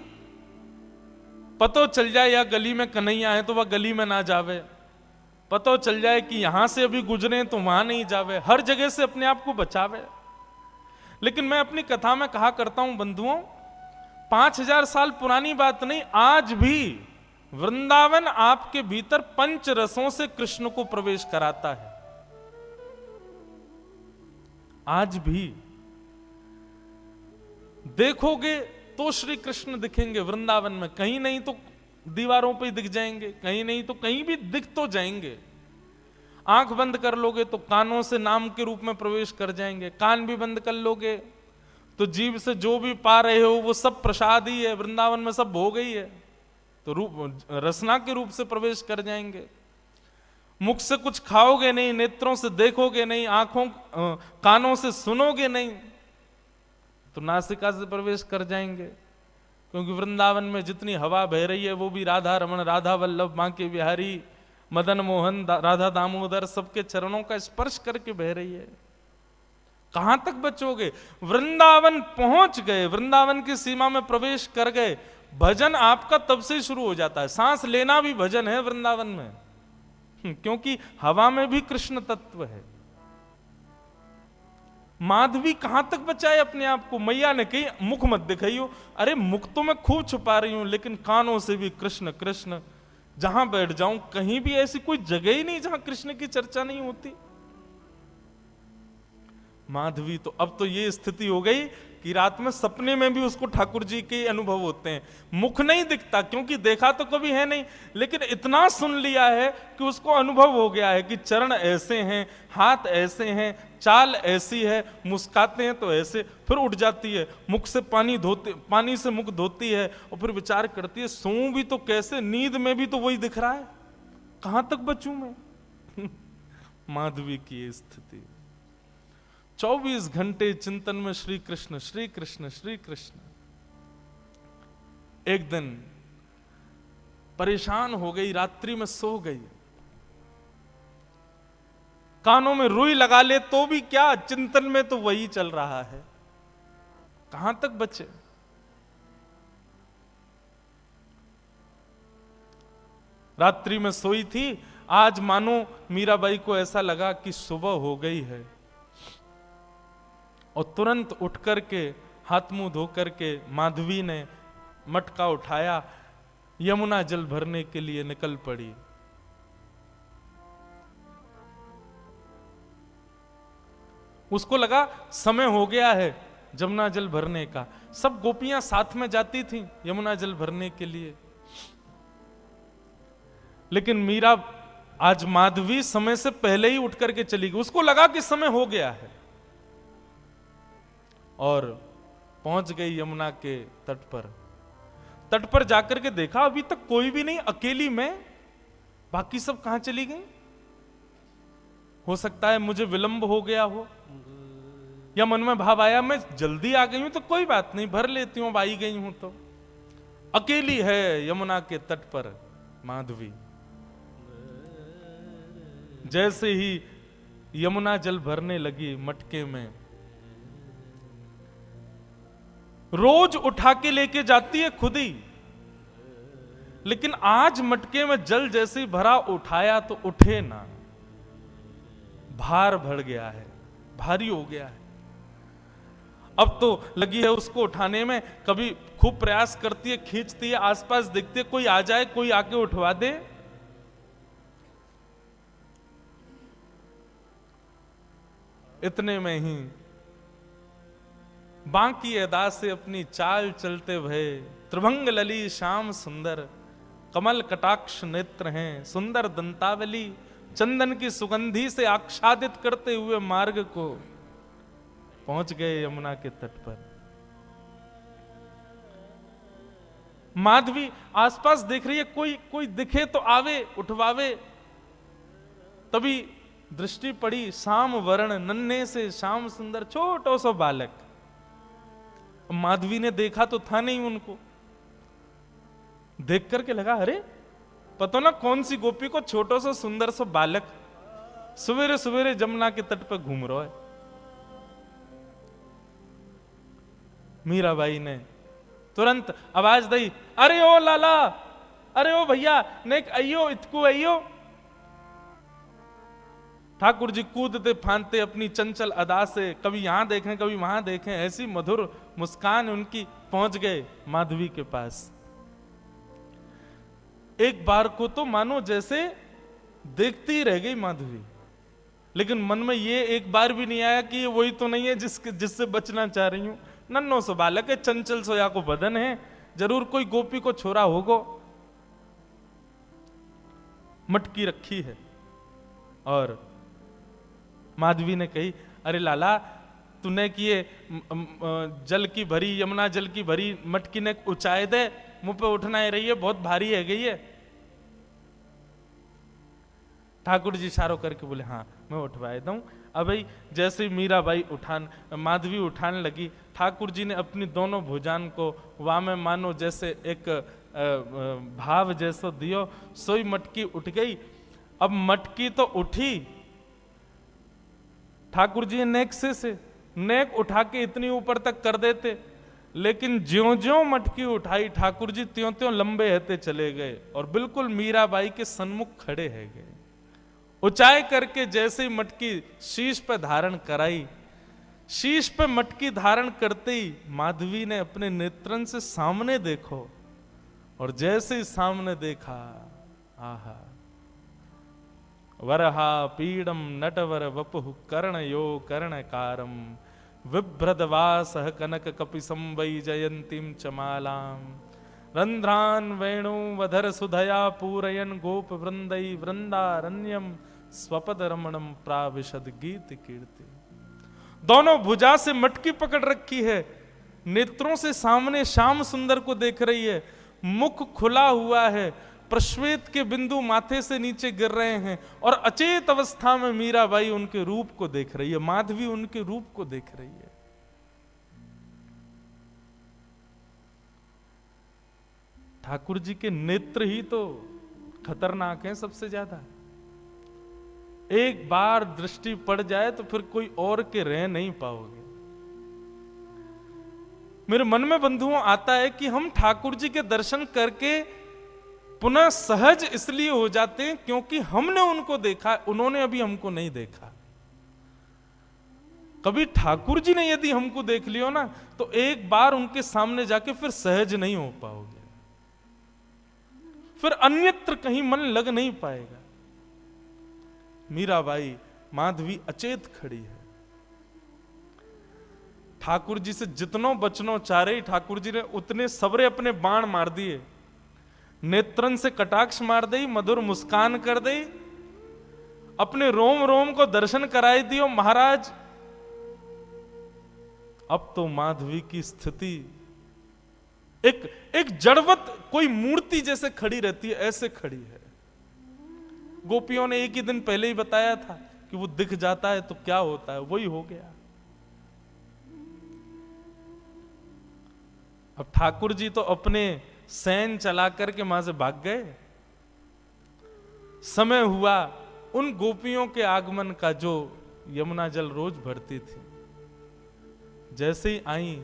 पतो चल जाए या गली में कन्हैया है तो वह गली में ना जावे, पतो चल जाए कि यहां से अभी गुजरे तो वहां नहीं जावे, हर जगह से अपने आप को बचावे। लेकिन मैं अपनी कथा में कहा करता हूं बंधुओं, 5000 साल पुरानी बात नहीं, आज भी वृंदावन आपके भीतर पंच रसों से कृष्ण को प्रवेश कराता है। आज भी देखोगे तो श्री कृष्ण दिखेंगे वृंदावन में, कहीं नहीं तो दीवारों पे दिख जाएंगे, कहीं नहीं तो कहीं भी दिख तो जाएंगे। आंख बंद कर लोगे तो कानों से नाम के रूप में प्रवेश कर जाएंगे, कान भी बंद कर लोगे तो जीभ से जो भी पा रहे हो वो सब प्रसाद ही है, वृंदावन में सब भोग ही है, तो रूप रसना के रूप से प्रवेश कर जाएंगे। मुख से कुछ खाओगे नहीं, नेत्रों से देखोगे नहीं, आंखों कानों से सुनोगे नहीं, तो नासिका से प्रवेश कर जाएंगे। क्योंकि वृंदावन में जितनी हवा बह रही है वो भी राधा रमण, राधा वल्लभ, बांके बिहारी, मदन मोहन, राधा दामोदर सबके चरणों का स्पर्श करके बह रही है। कहां तक बचोगे? वृंदावन पहुंच गए, वृंदावन की सीमा में प्रवेश कर गए, भजन आपका तब से शुरू हो जाता है। सांस लेना भी भजन है वृंदावन में, क्योंकि हवा में भी कृष्ण तत्व है। माधवी कहां तक बचाए अपने आप को? मैया ने कही मुख मत दिखाइयो। अरे मुख तो मैं खूब छुपा रही हूं, लेकिन कानों से भी कृष्ण कृष्ण। जहां बैठ जाऊं कहीं भी ऐसी कोई जगह ही नहीं जहां कृष्ण की चर्चा नहीं होती। माधवी तो अब तो ये स्थिति हो गई कि रात में सपने में भी उसको ठाकुर जी के अनुभव होते हैं। मुख नहीं दिखता क्योंकि देखा तो कभी है नहीं, लेकिन इतना सुन लिया है कि उसको अनुभव हो गया है कि चरण ऐसे हैं, हाथ ऐसे हैं, चाल ऐसी है, मुस्काते हैं तो ऐसे। फिर उठ जाती है, मुख से पानी से मुख धोती है और फिर विचार करती है सोऊं भी तो कैसे, नींद में भी तो वही दिख रहा है, कहां तक बचूं मैं। माधवी की ये स्थिति। 24 घंटे चिंतन में श्री कृष्ण श्री कृष्ण श्री कृष्ण। एक दिन परेशान हो गई, रात्रि में सो गई, कानों में रुई लगा ले तो भी क्या, चिंतन में तो वही चल रहा है, कहां तक बचे। रात्रि में सोई थी, आज मानो मीराबाई को ऐसा लगा कि सुबह हो गई है, और तुरंत उठ करके हाथ मुंह धो करके माधवी ने मटका उठाया, यमुना जल भरने के लिए निकल पड़ी। उसको लगा समय हो गया है यमुना जल भरने का। सब गोपियां साथ में जाती थीं यमुना जल भरने के लिए, लेकिन मीरा आज माधवी समय से पहले ही उठ करके चली गई। उसको लगा कि समय हो गया है, और पहुंच गई यमुना के तट पर। तट पर जाकर के देखा अभी तक कोई भी नहीं, अकेली मैं, बाकी सब कहां चली गई। हो सकता है मुझे विलंब हो गया हो, या मन में भाव आया मैं जल्दी आ गई हूं तो कोई बात नहीं, भर लेती हूं, आई गई हूं तो। अकेली है यमुना के तट पर माधवी। जैसे ही यमुना जल भरने लगी मटके में, रोज उठा के लेके जाती है खुद ही, लेकिन आज मटके में जल जैसे ही भरा, उठाया तो उठे ना, भार बढ़ गया है, भारी हो गया है। अब तो लगी है उसको उठाने में, कभी खूब प्रयास करती है, खींचती है, आसपास देखती है कोई आ जाए, कोई आके उठवा दे। इतने में ही बांकी अदा से अपनी चाल चलते भये, त्रिभंग लली श्याम सुंदर, कमल कटाक्ष नेत्र हैं, सुंदर दंतावली, चंदन की सुगंधी से आच्छादित करते हुए मार्ग को पहुंच गए यमुना के तट पर। माधवी आसपास देख रही है, कोई दिखे तो आवे, उठवावे। तभी दृष्टि पड़ी, श्याम वर्ण नन्हे से श्याम सुंदर छोटो सो बालक। माधवी ने देखा तो था नहीं उनको, देख करके लगा अरे पता ना कौन सी गोपी को छोटो सा सुंदर सा बालक सवेरे सवेरे जमुना के तट पर घूम रहा है। मीराबाई ने तुरंत आवाज दी, अरे ओ लाला, अरे ओ भैया, नेक अयो इतकू अयो। ठाकुर जी कूदते फांदते अपनी चंचल अदा से, कभी यहां देखें कभी वहां देखें, ऐसी मधुर मुस्कान उनकी, पहुंच गए माधवी के पास। एक बार को तो मानो जैसे देखती रह गई माधवी, लेकिन मन में ये एक बार भी नहीं आया कि ये वही तो नहीं है जिससे बचना चाह रही हूं। नन्नो सो बालक है, चंचल सोया को बदन है, जरूर कोई गोपी को छोरा होगो। मटकी रखी है और माधवी ने कही, अरे लाला तूने किए जल की भरी, यमुना जल की भरी मटकी ने ऊंचाई दे, मुंह पे उठना ही रही है, बहुत भारी है गई है। ठाकुर जी इशारों करके बोले हाँ मैं उठवाए दूं। अब भाई जैसे मीराबाई माधवी उठाने लगी, ठाकुर जी ने अपनी दोनों भुजान को वामे मानो जैसे एक भाव जैसो दियो, सोई मटकी उठ गई। अब मटकी तो उठी, ठाकुर जी नेक से नेक उठा के इतनी ऊपर तक कर देते, लेकिन ज्यों ज्यों मटकी उठाई ठाकुर जी त्यों त्यों लंबे रहते चले गए और बिल्कुल मीराबाई के सन्मुख खड़े है गए। ऊंचाई करके जैसे ही मटकी शीश पे धारण कराई, शीश पे मटकी धारण करते ही माधवी ने अपने नेत्रन से सामने देखो, और जैसे ही सामने देखा, आहा, वरहा पीडम नटवर वपुः कर्णयो कर्णकारम विभ्रदवासः कनक कपिसं वै जयंतीं चमालाम् रंध्रान वेणु वधर सुधया पूरयन गोप वृंदई वृंदारण्यम स्वपद रमणम प्राविशद गीत कीर्ति। दोनों भुजा से मटकी पकड़ रखी है, नेत्रों से सामने श्याम सुंदर को देख रही है, मुख खुला हुआ है, प्रश्वेत के बिंदु माथे से नीचे गिर रहे हैं और अचेत अवस्था में मीराबाई उनके रूप को देख रही है, माधवी उनके रूप को देख रही है। ठाकुर जी के नेत्र ही तो खतरनाक हैं सबसे ज्यादा। एक बार दृष्टि पड़ जाए तो फिर कोई और के रह नहीं पाओगे। मेरे मन में बंधुओं आता है कि हम ठाकुर जी के दर्शन करके पुनः सहज इसलिए हो जाते हैं क्योंकि हमने उनको देखा, उन्होंने अभी हमको नहीं देखा। कभी ठाकुर जी ने यदि हमको देख लियो ना तो एक बार उनके सामने जाके फिर सहज नहीं हो पाओगे, फिर अन्यत्र कहीं मन लग नहीं पाएगा। मीराबाई माधवी अचेत खड़ी है, ठाकुर जी से जितनों बचनों चारे ठाकुर जी ने उतने सबरे अपने बाण मार दिए, नेत्रन से कटाक्ष मार दी, मधुर मुस्कान कर दी, अपने रोम रोम को दर्शन कराई दियो। महाराज अब तो माधवी की स्थिति एक जड़वत कोई मूर्ति जैसे खड़ी रहती है, ऐसे खड़ी है। गोपियों ने एक ही दिन पहले ही बताया था कि वो दिख जाता है तो क्या होता है, वही हो गया। अब ठाकुर जी तो अपने सैन चला करके वहां से भाग गए। समय हुआ उन गोपियों के आगमन का जो यमुना जल रोज भरती थी। जैसे ही आई,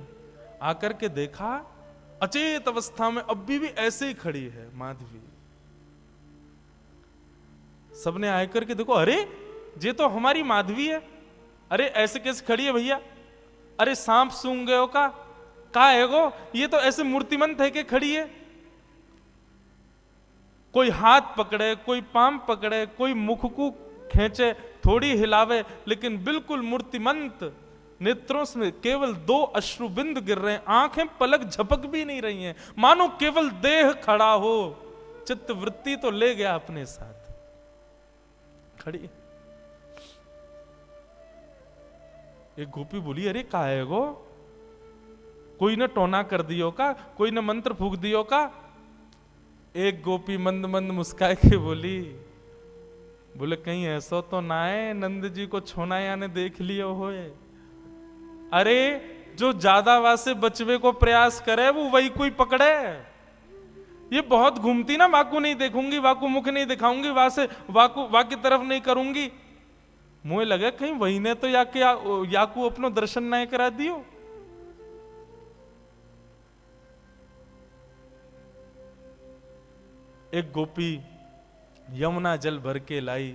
आकर के देखा अचेत अवस्था में अब भी ऐसे ही खड़ी है माधवी। सबने आकर के देखो, अरे ये तो हमारी माधवी है, अरे ऐसे कैसे खड़ी है भैया, अरे सांप सूंघ गए हो का है गो, ये तो ऐसे मूर्तिमंत है कि खड़ी है। कोई हाथ पकड़े, कोई पाम पकड़े, कोई मुख को खींचे, थोड़ी हिलावे, लेकिन बिल्कुल मूर्तिमंत। नेत्रों से केवल 2 अश्रुबिंद गिर रहे हैं, आंखें पलक झपक भी नहीं रही हैं, मानो केवल देह खड़ा हो। चित्त वृत्ति तो ले गया अपने साथ, खड़ी। एक गोपी बोली, अरे का है गो, कोई ने टोना कर दियो का, कोई ने मंत्र फूक दियो का। एक गोपी मंद मंद मुस्काए के बोली, बोले कहीं ऐसा तो ना है नंद जी को छोनाया ने देख लियो होए। अरे जो ज्यादा वासे बचवे को प्रयास करे वो वही कोई पकड़े। ये बहुत घूमती ना, वाकू नहीं देखूंगी, वाकू मुख नहीं दिखाऊंगी, वासे वाकू वाकी तरफ नहीं करूंगी। मुझे लगे कहीं वही ने तो याकू अपनो दर्शन नहीं करा दियो। एक गोपी यमुना जल भर के लाई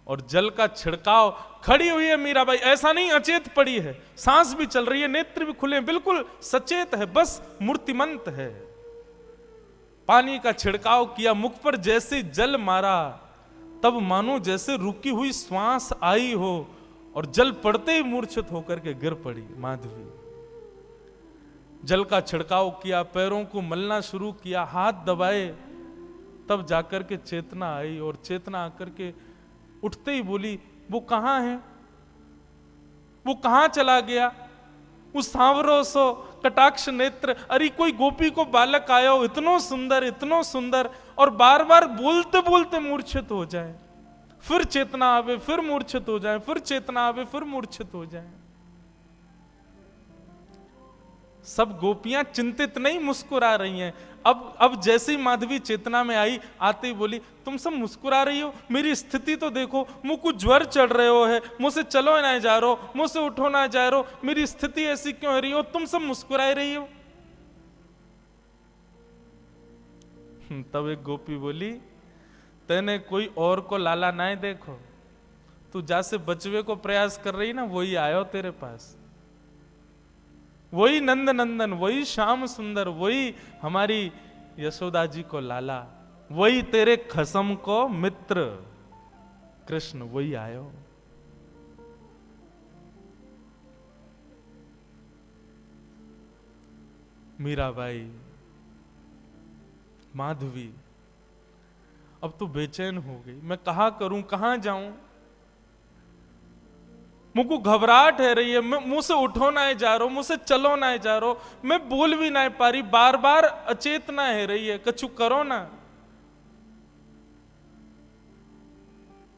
और जल का छिड़काव, खड़ी हुई है मीराबाई, ऐसा नहीं अचेत पड़ी है, सांस भी चल रही है, नेत्र भी खुले, बिल्कुल सचेत है, बस मूर्तिमंत है। पानी का छिड़काव किया, मुख पर जैसे जल मारा तब मानो जैसे रुकी हुई श्वास आई हो और जल पड़ते ही मूर्छित होकर के गिर पड़ी माधवी। जल का छिड़काव किया, पैरों को मलना शुरू किया, हाथ दबाए, तब जाकर के चेतना आई और चेतना आकर के उठते ही बोली, वो कहां है, वो कहां चला गया, उस सांवरो सो कटाक्ष नेत्र। अरे कोई गोपी को बालक आया हो इतनो सुंदर और बार बार बोलते बोलते मूर्छित हो जाए, फिर चेतना आवे फिर मूर्छित हो जाए, फिर चेतना आवे फिर मूर्छित हो जाए। सब गोपियां चिंतित नहीं मुस्कुरा रही हैं। अब जैसे ही माधवी चेतना में आई, आते ही बोली, तुम सब मुस्कुरा रही हो, मेरी स्थिति तो देखो, मुझ को ज्वर चढ़ रहे हो है, मुझसे चलो ना जा रहे हो, मुझसे उठो ना जा रहे हो, मेरी स्थिति ऐसी क्यों हो रही हो, तुम सब मुस्कुरा रही हो। तब एक गोपी बोली, तेने कोई और को लाला ना देखो, तू जैसे बचवे को प्रयास कर रही ना, वही आयो तेरे पास, वही नंद नंदन, वही श्याम सुंदर, वही हमारी यशोदा जी को लाला, वही तेरे खसम को मित्र। कृष्ण वही आयो। मीराबाई, माधवी अब तो बेचैन हो गई। मैं कहा करूं, कहां जाऊं? मुझको घबराहट है रही है। मैं मुंह से उठो ना जा रहा, मुझसे चलो ना जा रहा, मैं बोल भी ना पा रही, बार बार अचेतना है रही है। कछु करो ना।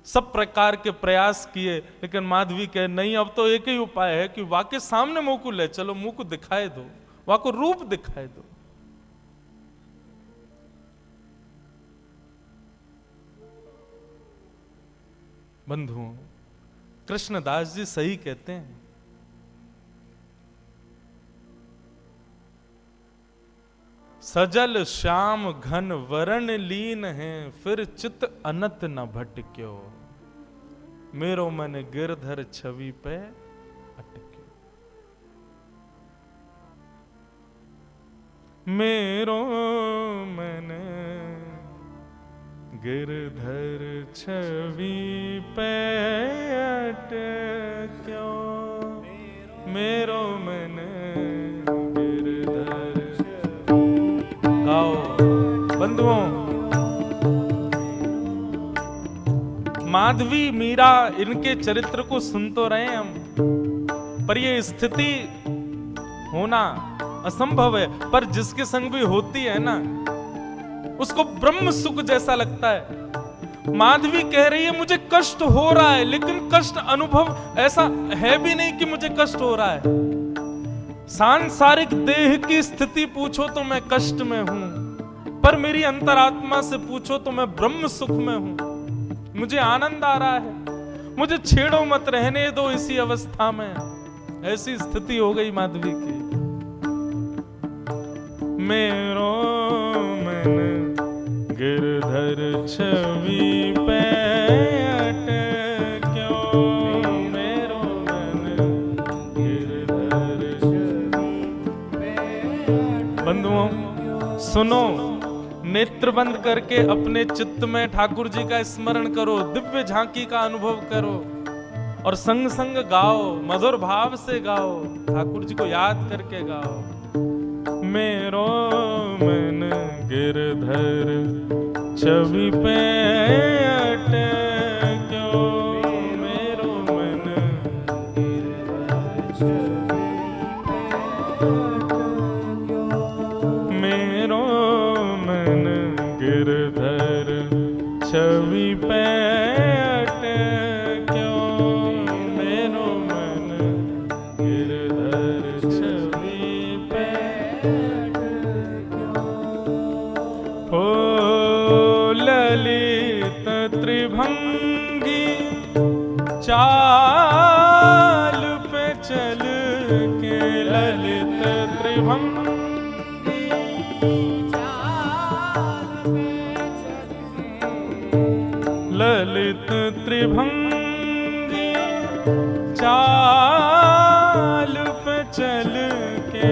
सब प्रकार के प्रयास किए, लेकिन माधवी कहे नहीं, अब तो एक ही उपाय है कि वाके सामने मुंह को ले चलो, मुंह को दिखाए दो, वाको रूप दिखाए दो। बंधुओं, कृष्णदास जी सही कहते हैं। सजल श्याम घन वरण लीन है, फिर चित अनत न भटक्यो, मेरो मन गिरधर छवि पे अटक्यो। मेरो मन गिरधर छवि पे अटक्यो, मेरो मन गिरधर। गाओ बंधुओं, माधवी मीरा इनके चरित्र को सुन तो रहे हम, पर ये स्थिति होना असंभव है। पर जिसके संग भी होती है ना, उसको ब्रह्म सुख जैसा लगता है। माधवी कह रही है मुझे कष्ट हो रहा है, लेकिन कष्ट अनुभव ऐसा है भी नहीं कि मुझे कष्ट हो रहा है। सांसारिक देह की स्थिति पूछो तो मैं कष्ट में हूं, पर मेरी अंतरात्मा से पूछो तो मैं ब्रह्म सुख में हूं। मुझे आनंद आ रहा है, मुझे छेड़ो मत, रहने दो इसी अवस्था में। ऐसी स्थिति हो गई माधवी की। मेरो मन गिरधर छवि पे अटक्यो, मेरो मन गिरधर छवि पे अटक्यो। बंधुओं सुनो, नेत्र बंद करके अपने चित्त में ठाकुर जी का स्मरण करो, दिव्य झांकी का अनुभव करो, और संग संग गाओ, मधुर भाव से गाओ, ठाकुर जी को याद करके गाओ। मेरो मन गिरधर छवि पे अटक्यो, मेरो मन गिरधर छवि पे अटक्यो, मेरो मन गिरधर छवि पे अटक्यो, मेरो मन गिरधर छवि पे अटक्यो। हो ललित त्रिभंगी चाल पे चल के, ललित त्रिभंगी चाल पे चल के, ललित त्रिभंगी चाल पे चल के,